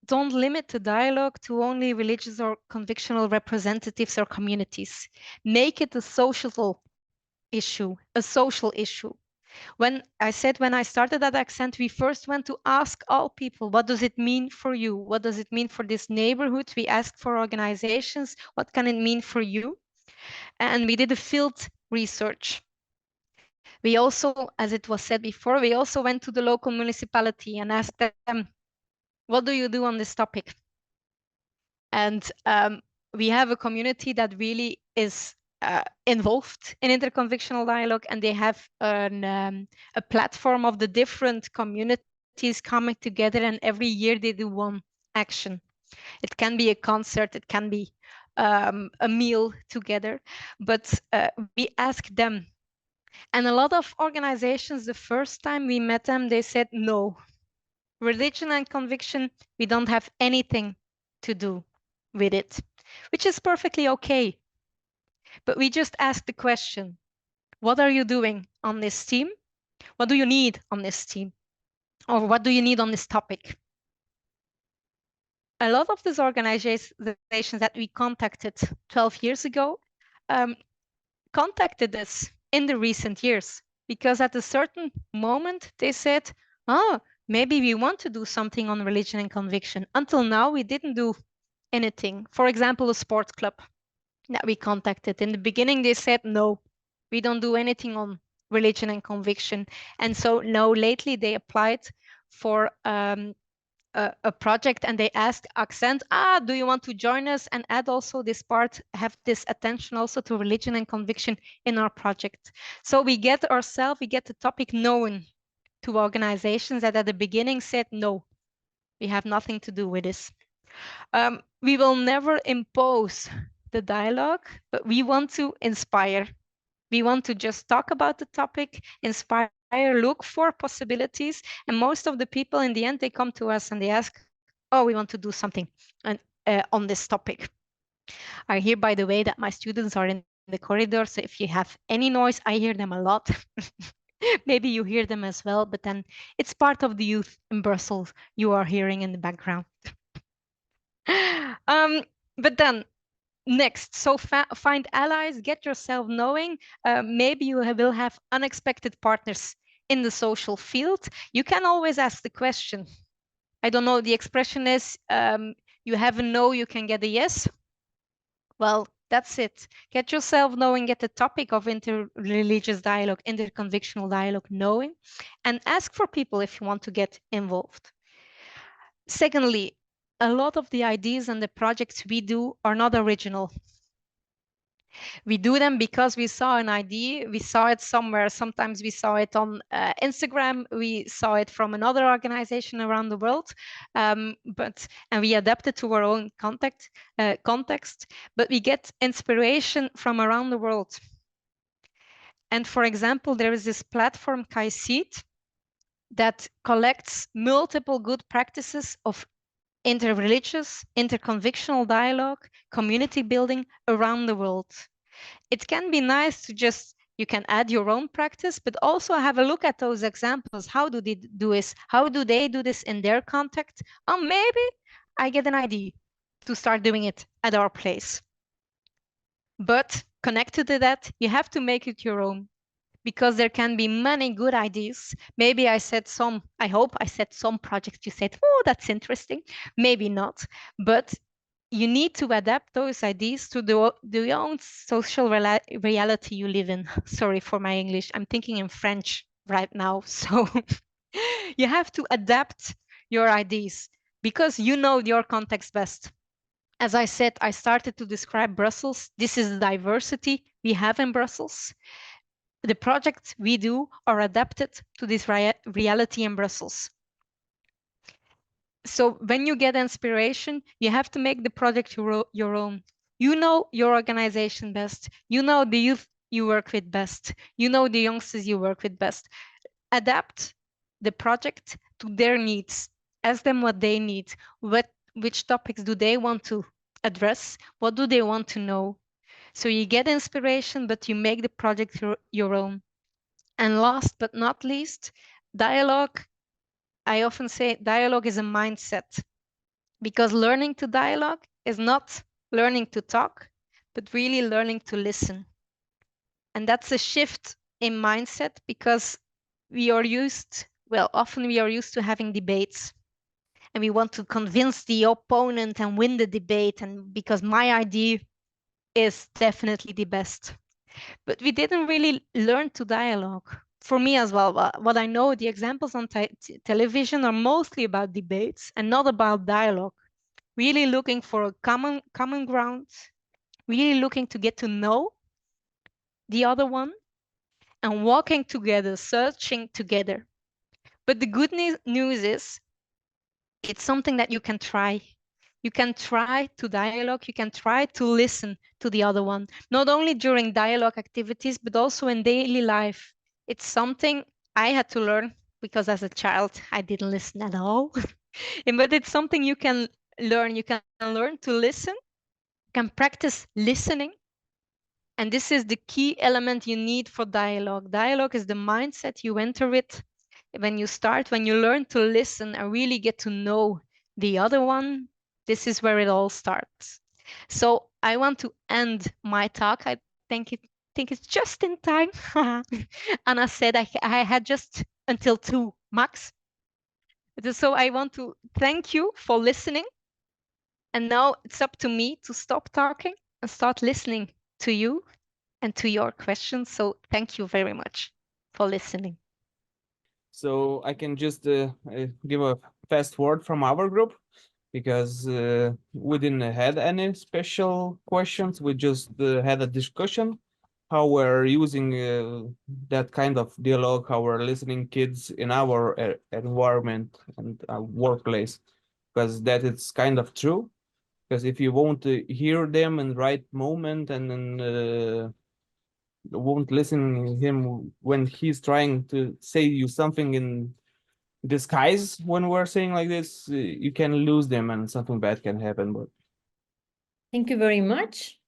don't limit the dialogue to only religious or convictional representatives or communities. Make it a social issue, a social issue. When I started at Accent, we first went to ask all people, what does it mean for you? What does it mean for this neighborhood? We asked for organizations, what can it mean for you? And we did a field research. We also, as it was said before, we also went to the local municipality and asked them, what do you do on this topic? And we have a community that really is involved in interconvictional dialogue, and they have a platform of the different communities coming together, and every year they do one action. It can be a concert, it can be a meal together, but we ask them. And a lot of organizations, the first time we met them, they said, no, religion and conviction, we don't have anything to do with it, which is perfectly okay. But we just ask the question, what are you doing on this team? What do you need on this team? Or what do you need on this topic? A lot of these organizations that we contacted 12 years ago contacted us in the recent years, because at a certain moment they said, oh, maybe we want to do something on religion and conviction. Until now, we didn't do anything. For example, a sports club that we contacted. In the beginning, they said, no, we don't do anything on religion and conviction. And so now lately they applied for a project, and they asked Accent, do you want to join us and add also this part, have this attention also to religion and conviction in our project? So we get the topic known to organizations that at the beginning said, no, we have nothing to do with this. We will never impose the dialogue, but we want to inspire. We want to just talk about the topic, inspire, look for possibilities. And most of the people in the end, they come to us and they ask, oh, we want to do something on this topic. I hear, by the way, that my students are in the corridor. So if you have any noise, I hear them a lot. Maybe you hear them as well, but then it's part of the youth in Brussels you are hearing in the background. But then next, so find allies, get yourself knowing. Maybe you will have unexpected partners in the social field. You can always ask the question. I don't know, the expression is, you have a no, you can get a yes. Well, that's it. Get yourself knowing, get the topic of interreligious dialogue, interconvictional dialogue knowing, and ask for people if you want to get involved. Secondly, a lot of the ideas and the projects we do are not original. We do them because we saw an idea, we saw it somewhere. Sometimes we saw it on Instagram, we saw it from another organization around the world, and we adapt it to our own context, but we get inspiration from around the world. And for example, there is this platform, Kaisit, that collects multiple good practices of interreligious, interconvictional dialogue, community building around the world. It can be nice to just, you can add your own practice, but also have a look at those examples. How do they do this? How do they do this in their context? Oh, maybe I get an idea to start doing it at our place. But connected to that, you have to make it your own, because there can be many good ideas. Maybe I hope I said some projects you said, oh, that's interesting. Maybe not, but you need to adapt those ideas to the own social reality you live in. Sorry for my English. I'm thinking in French right now. So you have to adapt your ideas because you know your context best. As I said, I started to describe Brussels. This is the diversity we have in Brussels. The projects we do are adapted to this reality in Brussels. So when you get inspiration, you have to make the project your own. You know your organization best. You know the youth you work with best. You know the youngsters you work with best. Adapt the project to their needs. Ask them what they need. Which topics do they want to address? What do they want to know? So you get inspiration, but you make the project your own. And last but not least, dialogue. I often say dialogue is a mindset, because learning to dialogue is not learning to talk, but really learning to listen. And that's a shift in mindset, because often we are used to having debates and we want to convince the opponent and win the debate, and because my idea is definitely the best. But we didn't really learn to dialogue. For me as well, what I know, the examples on television are mostly about debates and not about dialogue. Really looking for a common ground, really looking to get to know the other one and walking together, searching together. But the good news is it's something that you can try. You can try to dialogue, you can try to listen to the other one, not only during dialogue activities, but also in daily life. It's something I had to learn, because as a child, I didn't listen at all. But it's something you can learn. You can learn to listen, you can practice listening. And this is the key element you need for dialogue. Dialogue is the mindset you enter with when you learn to listen and really get to know the other one. This is where it all starts. So I want to end my talk. I think it's just in time. And I said I had just until 2 max. So I want to thank you for listening. And now it's up to me to stop talking and start listening to you and to your questions. So thank you very much for listening. So I can just give a fast word from our group, because we didn't had any special questions. We just had a discussion how we're using that kind of dialogue, how we're listening kids in our environment and workplace, because that is kind of true. Because if you won't hear them in the right moment, and then won't listen him when he's trying to say you something in disguise, when we're saying like this, you can lose them and something bad can happen. But Thank you very much.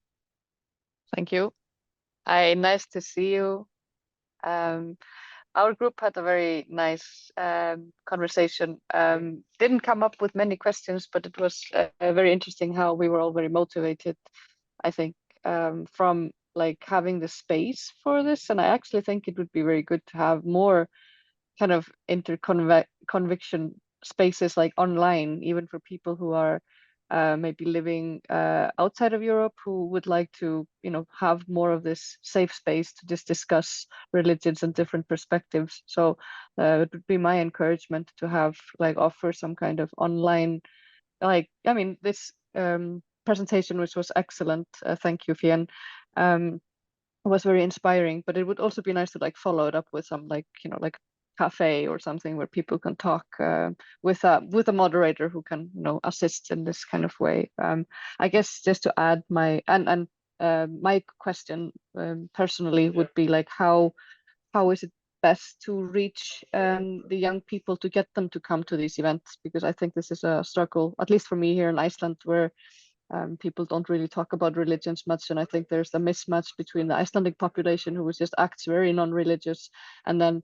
Thank you. Nice to see you. Our group had a very nice conversation. Didn't come up with many questions, but it was very interesting how we were all very motivated, I think, from like having the space for this. And I actually think it would be very good to have more kind of interconviction spaces like online, even for people who are maybe living outside of Europe, who would like to, have more of this safe space to just discuss religions and different perspectives. So it would be my encouragement to have offer some kind of online, this presentation, which was excellent. Thank you, Fien. Was very inspiring, but it would also be nice to follow it up with some cafe or something where people can talk with a moderator who can assist in this kind of way. I guess just to add my my question personally would be how is it best to reach the young people to get them to come to these events, because I think this is a struggle, at least for me here in Iceland, where people don't really talk about religions much, and I think there's a mismatch between the Icelandic population, who just acts very non-religious, and then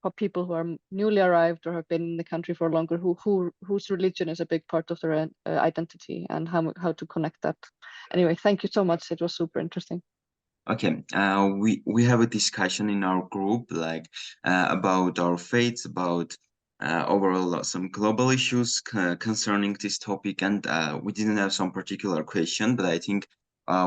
for people who are newly arrived or have been in the country for longer, whose religion is a big part of their identity, and how to connect that. Anyway, thank you so much. It was super interesting. Okay, we have a discussion in our group, like about our faiths, about overall some global issues concerning this topic, and we didn't have some particular question, but I think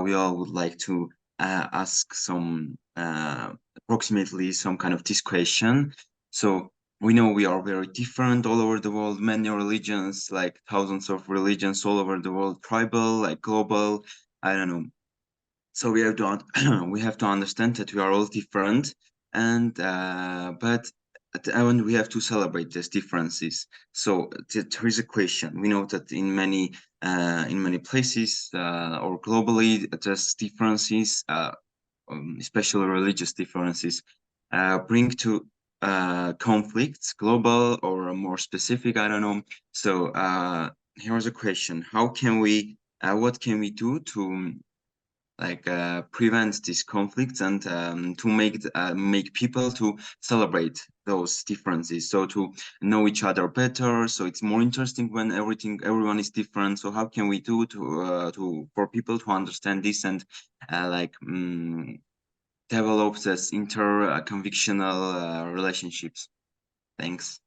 we all would like to ask some approximately some kind of this question. So we know we are very different all over the world, many religions, like thousands of religions all over the world, tribal, like global, I don't know. So we have to we have to understand that we are all different, and but and we have to celebrate these differences. So there is a question. We know that in many places or globally, there's differences, especially religious differences, bring to conflicts, global or more specific. I don't know. So here's a question: how can we? What can we do to prevent these conflicts and to make people to celebrate those differences, so to know each other better, so it's more interesting when everyone is different. So how can we do to for people to understand this and develop this convictional relationships? Thanks.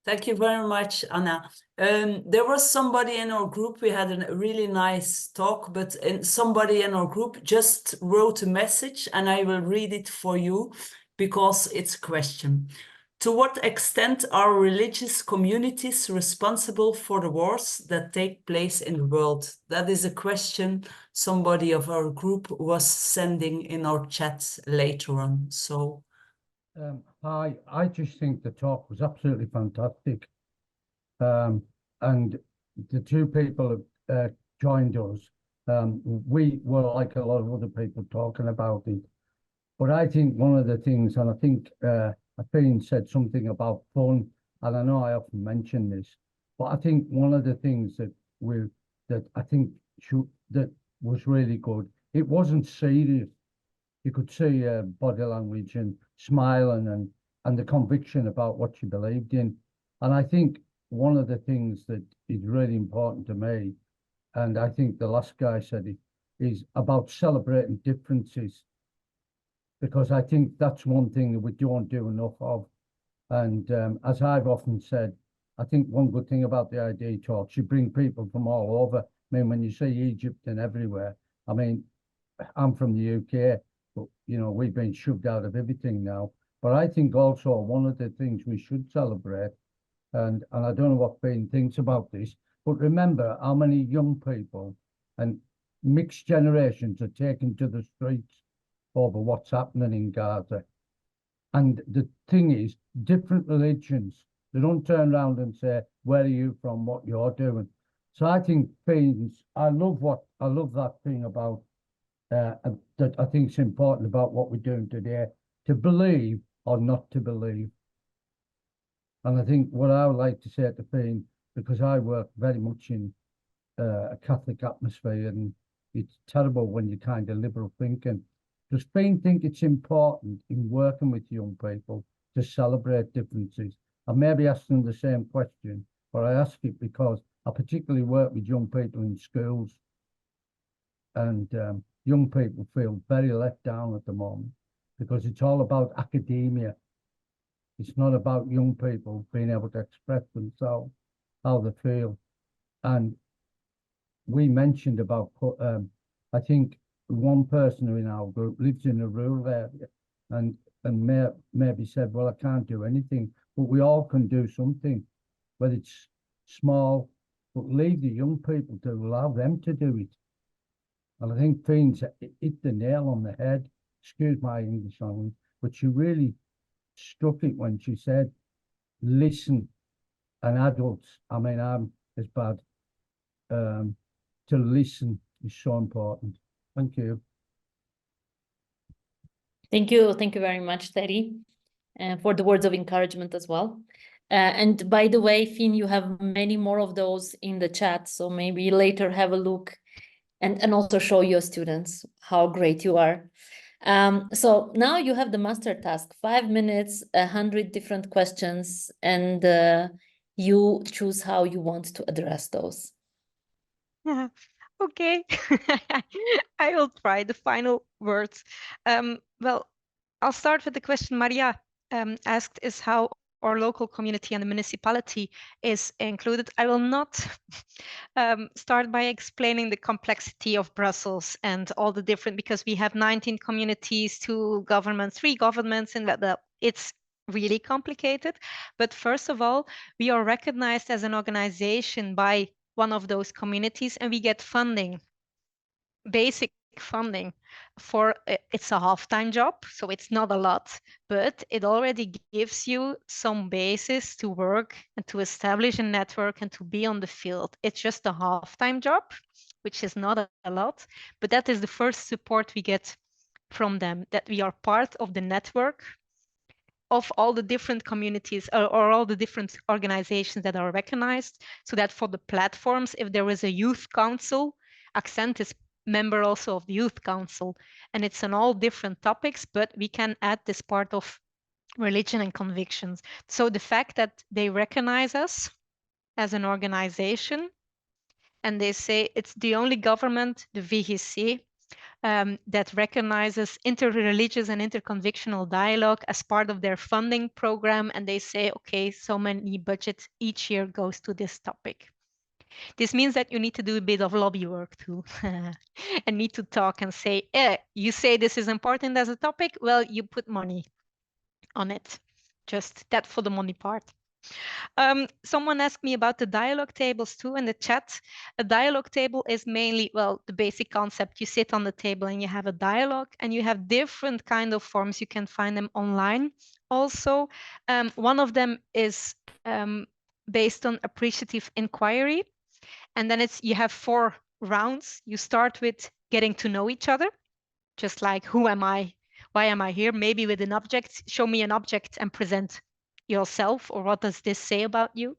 Thank you very much, Anna. There was somebody in our group, we had a really nice talk, but somebody in our group just wrote a message, and I will read it for you because it's a question. To what extent are religious communities responsible for the wars that take place in the world? That is a question somebody of our group was sending in our chat later on. So. Hi, I just think the talk was absolutely fantastic. And the two people joined us. We were like a lot of other people talking about it. But I think one of the things, and I think Fien said something about fun, and I know I often mention this, but I think one of the things that was really good, it wasn't serious. You could see body language and smiling and the conviction about what you believed in. And I think one of the things that is really important to me, and I think the last guy said it, is about celebrating differences. Because I think that's one thing that we don't do enough of. And as I've often said, I think one good thing about the idtalks, you bring people from all over. I mean, when you see Egypt and everywhere, I mean, I'm from the UK, but, you know, we've been shoved out of everything now. But I think also one of the things we should celebrate, and I don't know what Fien thinks about this, but remember how many young people and mixed generations are taken to the streets over what's happening in Gaza. And the thing is, different religions, they don't turn around and say, where are you from, what you're doing. So I think Fien's, I love that thing about that I think is important about what we're doing today, to believe or not to believe. And I think what I would like to say to Fien, because I work very much in a Catholic atmosphere, and it's terrible when you're kind of liberal thinking. Does Fien think it's important in working with young people to celebrate differences? I may be asking the same question, but I ask it because I particularly work with young people in schools, and young people feel very let down at the moment because it's all about academia. It's not about young people being able to express themselves, how they feel. And we mentioned about, I think one person in our group lives in a rural area and maybe said, well, I can't do anything, but we all can do something, whether it's small, but leave the young people to allow them to do it. And I think Fien's hit the nail on the head, excuse my English language, but she really struck it when she said, listen, and adults, I mean, I'm as bad, to listen is so important. Thank you. Thank you very much, Terry, for the words of encouragement as well. And by the way, Fien, you have many more of those in the chat, so maybe later have a look and also show your students how great you are. So now you have the master task, 5 minutes, 100 different questions, and you choose how you want to address those. Yeah. Okay. I will try the final words. Well, I'll start with the question Maria asked, is how our local community and the municipality is included. I will not start by explaining the complexity of Brussels and all the different, because we have 19 communities, 2 governments, 3 governments, and that it's really complicated. But first of all, we are recognized as an organization by one of those communities, and we get funding, basic funding for it's a half-time job, so it's not a lot, but it already gives you some basis to work and to establish a network and to be on the field. It's just a half-time job, which is not a lot, but that is the first support we get from them, that we are part of the network of all the different communities or all the different organizations that are recognized, so that for the platforms, if there is a youth council, Accent is member also of the youth council, and it's on all different topics, but we can add this part of religion and convictions. So the fact that they recognize us as an organization, and they say it's the only government, the VGC, that recognizes interreligious and interconvictional dialogue as part of their funding program. And they say, okay, so many budget each year goes to this topic. This means that you need to do a bit of lobby work too, and need to talk and say, you say this is important as a topic, well, you put money on it. Just that for the money part. Someone asked me about the dialogue tables too in the chat. A dialogue table is mainly, well, the basic concept. You sit on the table and you have a dialogue, and you have different kind of forms. You can find them online also. One of them is based on appreciative inquiry. And then you have 4 rounds. You start with getting to know each other, just like, who am I? Why am I here? Maybe with an object, show me an object and present yourself, or what does this say about you?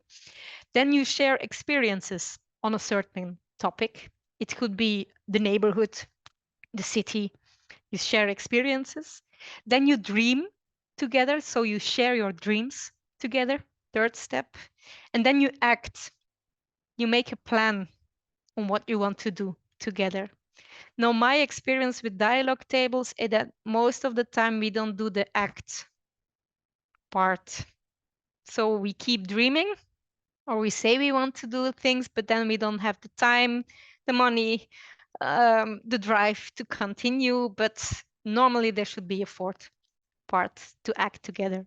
Then you share experiences on a certain topic. It could be the neighborhood, the city. You share experiences. Then you dream together, so you share your dreams together, 3rd step. And then you act. You make a plan on what you want to do together. Now, my experience with dialogue tables is that most of the time we don't do the act part. So we keep dreaming, or we say we want to do things, but then we don't have the time, the money, the drive to continue. But normally there should be a 4th part to act together.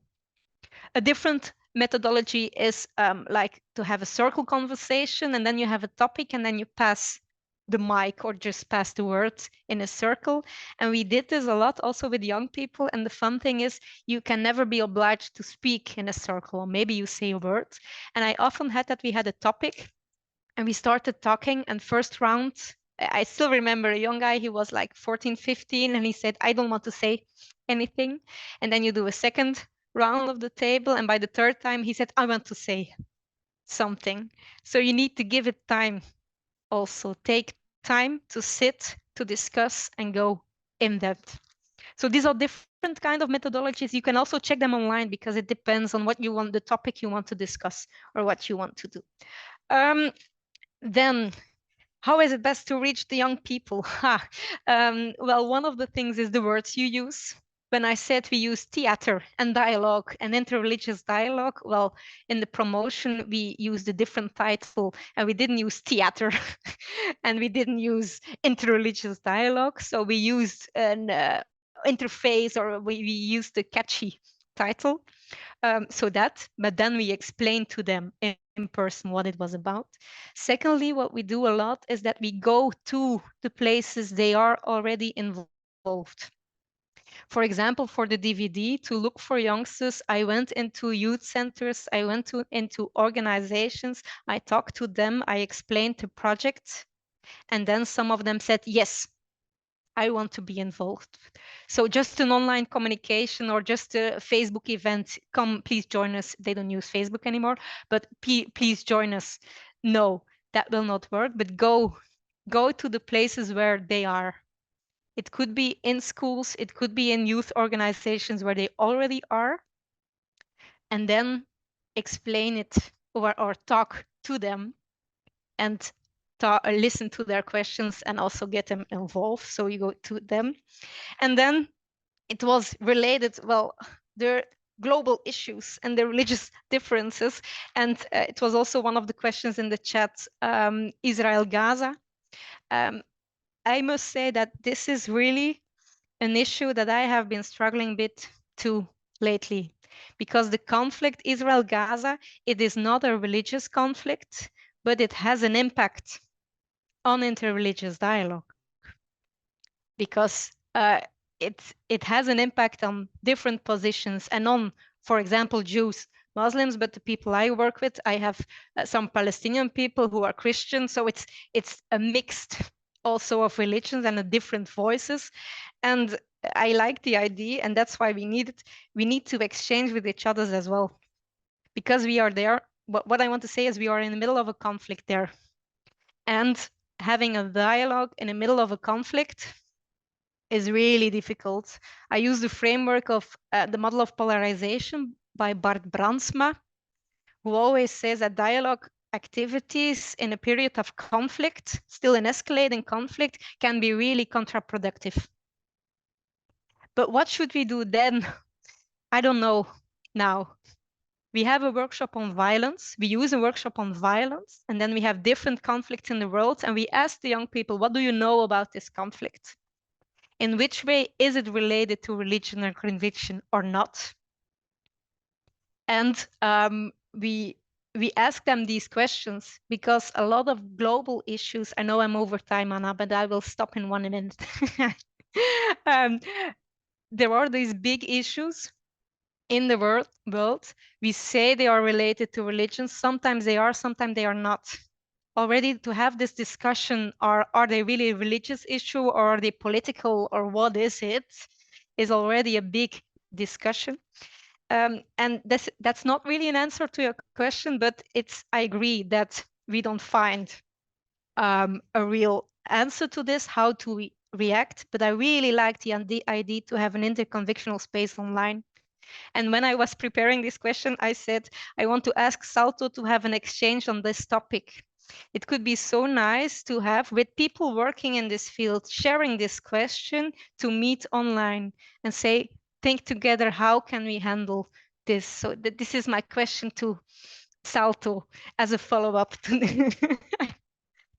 A different methodology is like to have a circle conversation, and then you have a topic, and then you pass the mic or just pass the words in a circle. And we did this a lot also with young people. And the fun thing is you can never be obliged to speak in a circle, or maybe you say a word. And I often had that we had a topic and we started talking, and first round, I still remember a young guy, he was like 14, 15, and he said, I don't want to say anything. And then you do a second round of the table, and by the 3rd time he said, I want to say something. So you need to give it time. Also take time to sit, to discuss, and go in depth. So these are different kind of methodologies. You can also check them online, because it depends on what you want, the topic you want to discuss, or what you want to do. Then how is it best to reach the young people? Well, one of the things is the words you use. When I said we use theater and dialogue and interreligious dialogue, well, in the promotion, we used a different title, and we didn't use theater and we didn't use interreligious dialogue. So we used an interface, or we used a catchy title. But then we explained to them in person what it was about. Secondly, what we do a lot is that we go to the places they are already involved. For example, for the DVD, to look for youngsters, I went into youth centers, I went into organizations, I talked to them, I explained the project, and then some of them said, yes, I want to be involved. So just an online communication or just a Facebook event, come, please join us. They don't use Facebook anymore, but please join us. No, that will not work, but go to the places where they are. It could be in schools, it could be in youth organizations where they already are, and then explain it or talk to them and listen to their questions and also get them involved. So you go to them. And then it was related, well, there are global issues and the religious differences. And it was also one of the questions in the chat, Israel-Gaza. I must say that this is really an issue that I have been struggling a bit too lately, because the conflict Israel-Gaza, it is not a religious conflict, but it has an impact on interreligious dialogue, because it has an impact on different positions and on, for example, Jews, Muslims, but the people I work with, I have some Palestinian people who are Christian, so it's a mixed also of religions and different voices. And I like the idea, and that's why we need to exchange with each other as well, because we are there. What I want to say is we are in the middle of a conflict there, and having a dialogue in the middle of a conflict is really difficult. I use the framework of the model of polarization by Bart Brandsma, who always says that dialogue activities in a period of conflict, still an escalating conflict, can be really counterproductive. But what should we do then? I don't know now. We have a workshop on violence. We use a workshop on violence, and then we have different conflicts in the world, and we ask the young people, what do you know about this conflict? In which way is it related to religion or conviction or not? And we ask them these questions because a lot of global issues, I know I'm over time, Anna, but I will stop in 1 minute. There are these big issues in the world. We say they are related to religion. Sometimes they are, sometimes they are not. Already to have this discussion, are they really a religious issue, or are they political, or what is it, is already a big discussion. And that's not really an answer to your question, but I agree that we don't find a real answer to this, how to react. But I really like the idea to have an interconvictional space online. And when I was preparing this question, I said, I want to ask Salto to have an exchange on this topic. It could be so nice to have with people working in this field, sharing this question, to meet online and say, think together, how can we handle this? So this is my question to Salto as a follow-up to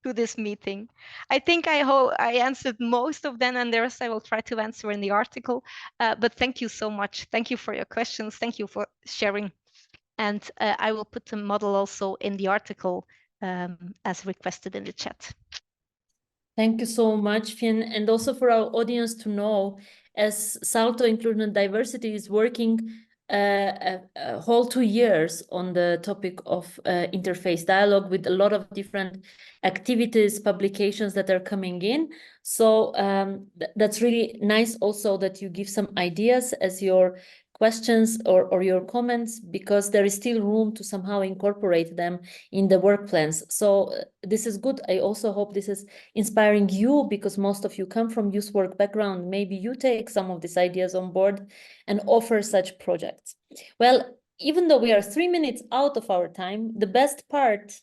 to this meeting. I think I answered most of them, and the rest I will try to answer in the article. But thank you so much. Thank you for your questions. Thank you for sharing. And I will put the model also in the article as requested in the chat. Thank you so much, Fien, and also for our audience to know, as Salto Inclusion and Diversity is working a whole 2 years on the topic of interfaith dialogue with a lot of different activities, publications that are coming in. So that's really nice also that you give some ideas as your questions or your comments, because there is still room to somehow incorporate them in the work plans. So this is good. I also hope this is inspiring you, because most of you come from youth work background. Maybe you take some of these ideas on board and offer such projects. Well, even though we are 3 minutes out of our time, the best part,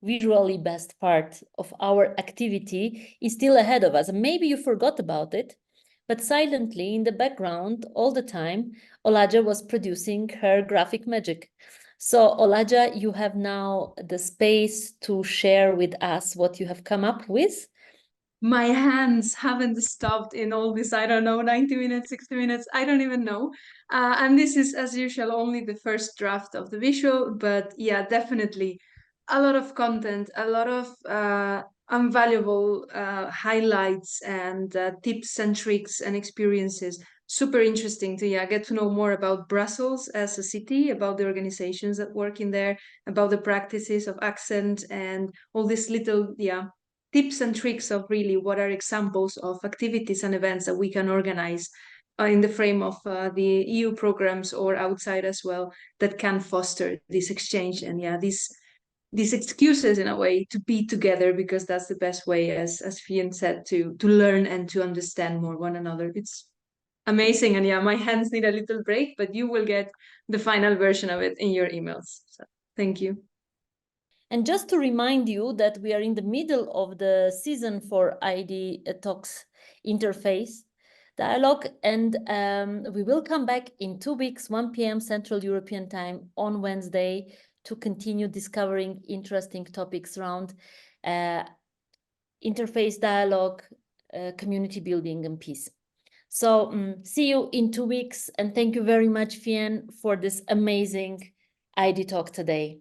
visually best part of our activity is still ahead of us. Maybe you forgot about it, but silently in the background all the time, Olaja was producing her graphic magic. So Olaja, you have now the space to share with us what you have come up with. My hands haven't stopped in all this, I don't know, 90 minutes, 60 minutes, I don't even know. And this is, as usual, only the first draft of the visual, but yeah, definitely a lot of content, a lot of invaluable highlights and tips and tricks and experiences. Super interesting to get to know more about Brussels as a city, about the organizations that work in there, about the practices of accent and all these little tips and tricks of really what are examples of activities and events that we can organize in the frame of the EU programs or outside as well, that can foster this exchange and this these excuses in a way to be together, because that's the best way, as Fien said, to learn and to understand more one another. It's amazing. And yeah, my hands need a little break, but you will get the final version of it in your emails. So thank you. And just to remind you that we are in the middle of the season for idtalks Interfaith dialogue, and we will come back in 2 weeks, 1 p.m. Central European Time on Wednesday, to continue discovering interesting topics around interfaith dialogue, community building, and peace. So see you in 2 weeks, and thank you very much, Fien, for this amazing ID talk today.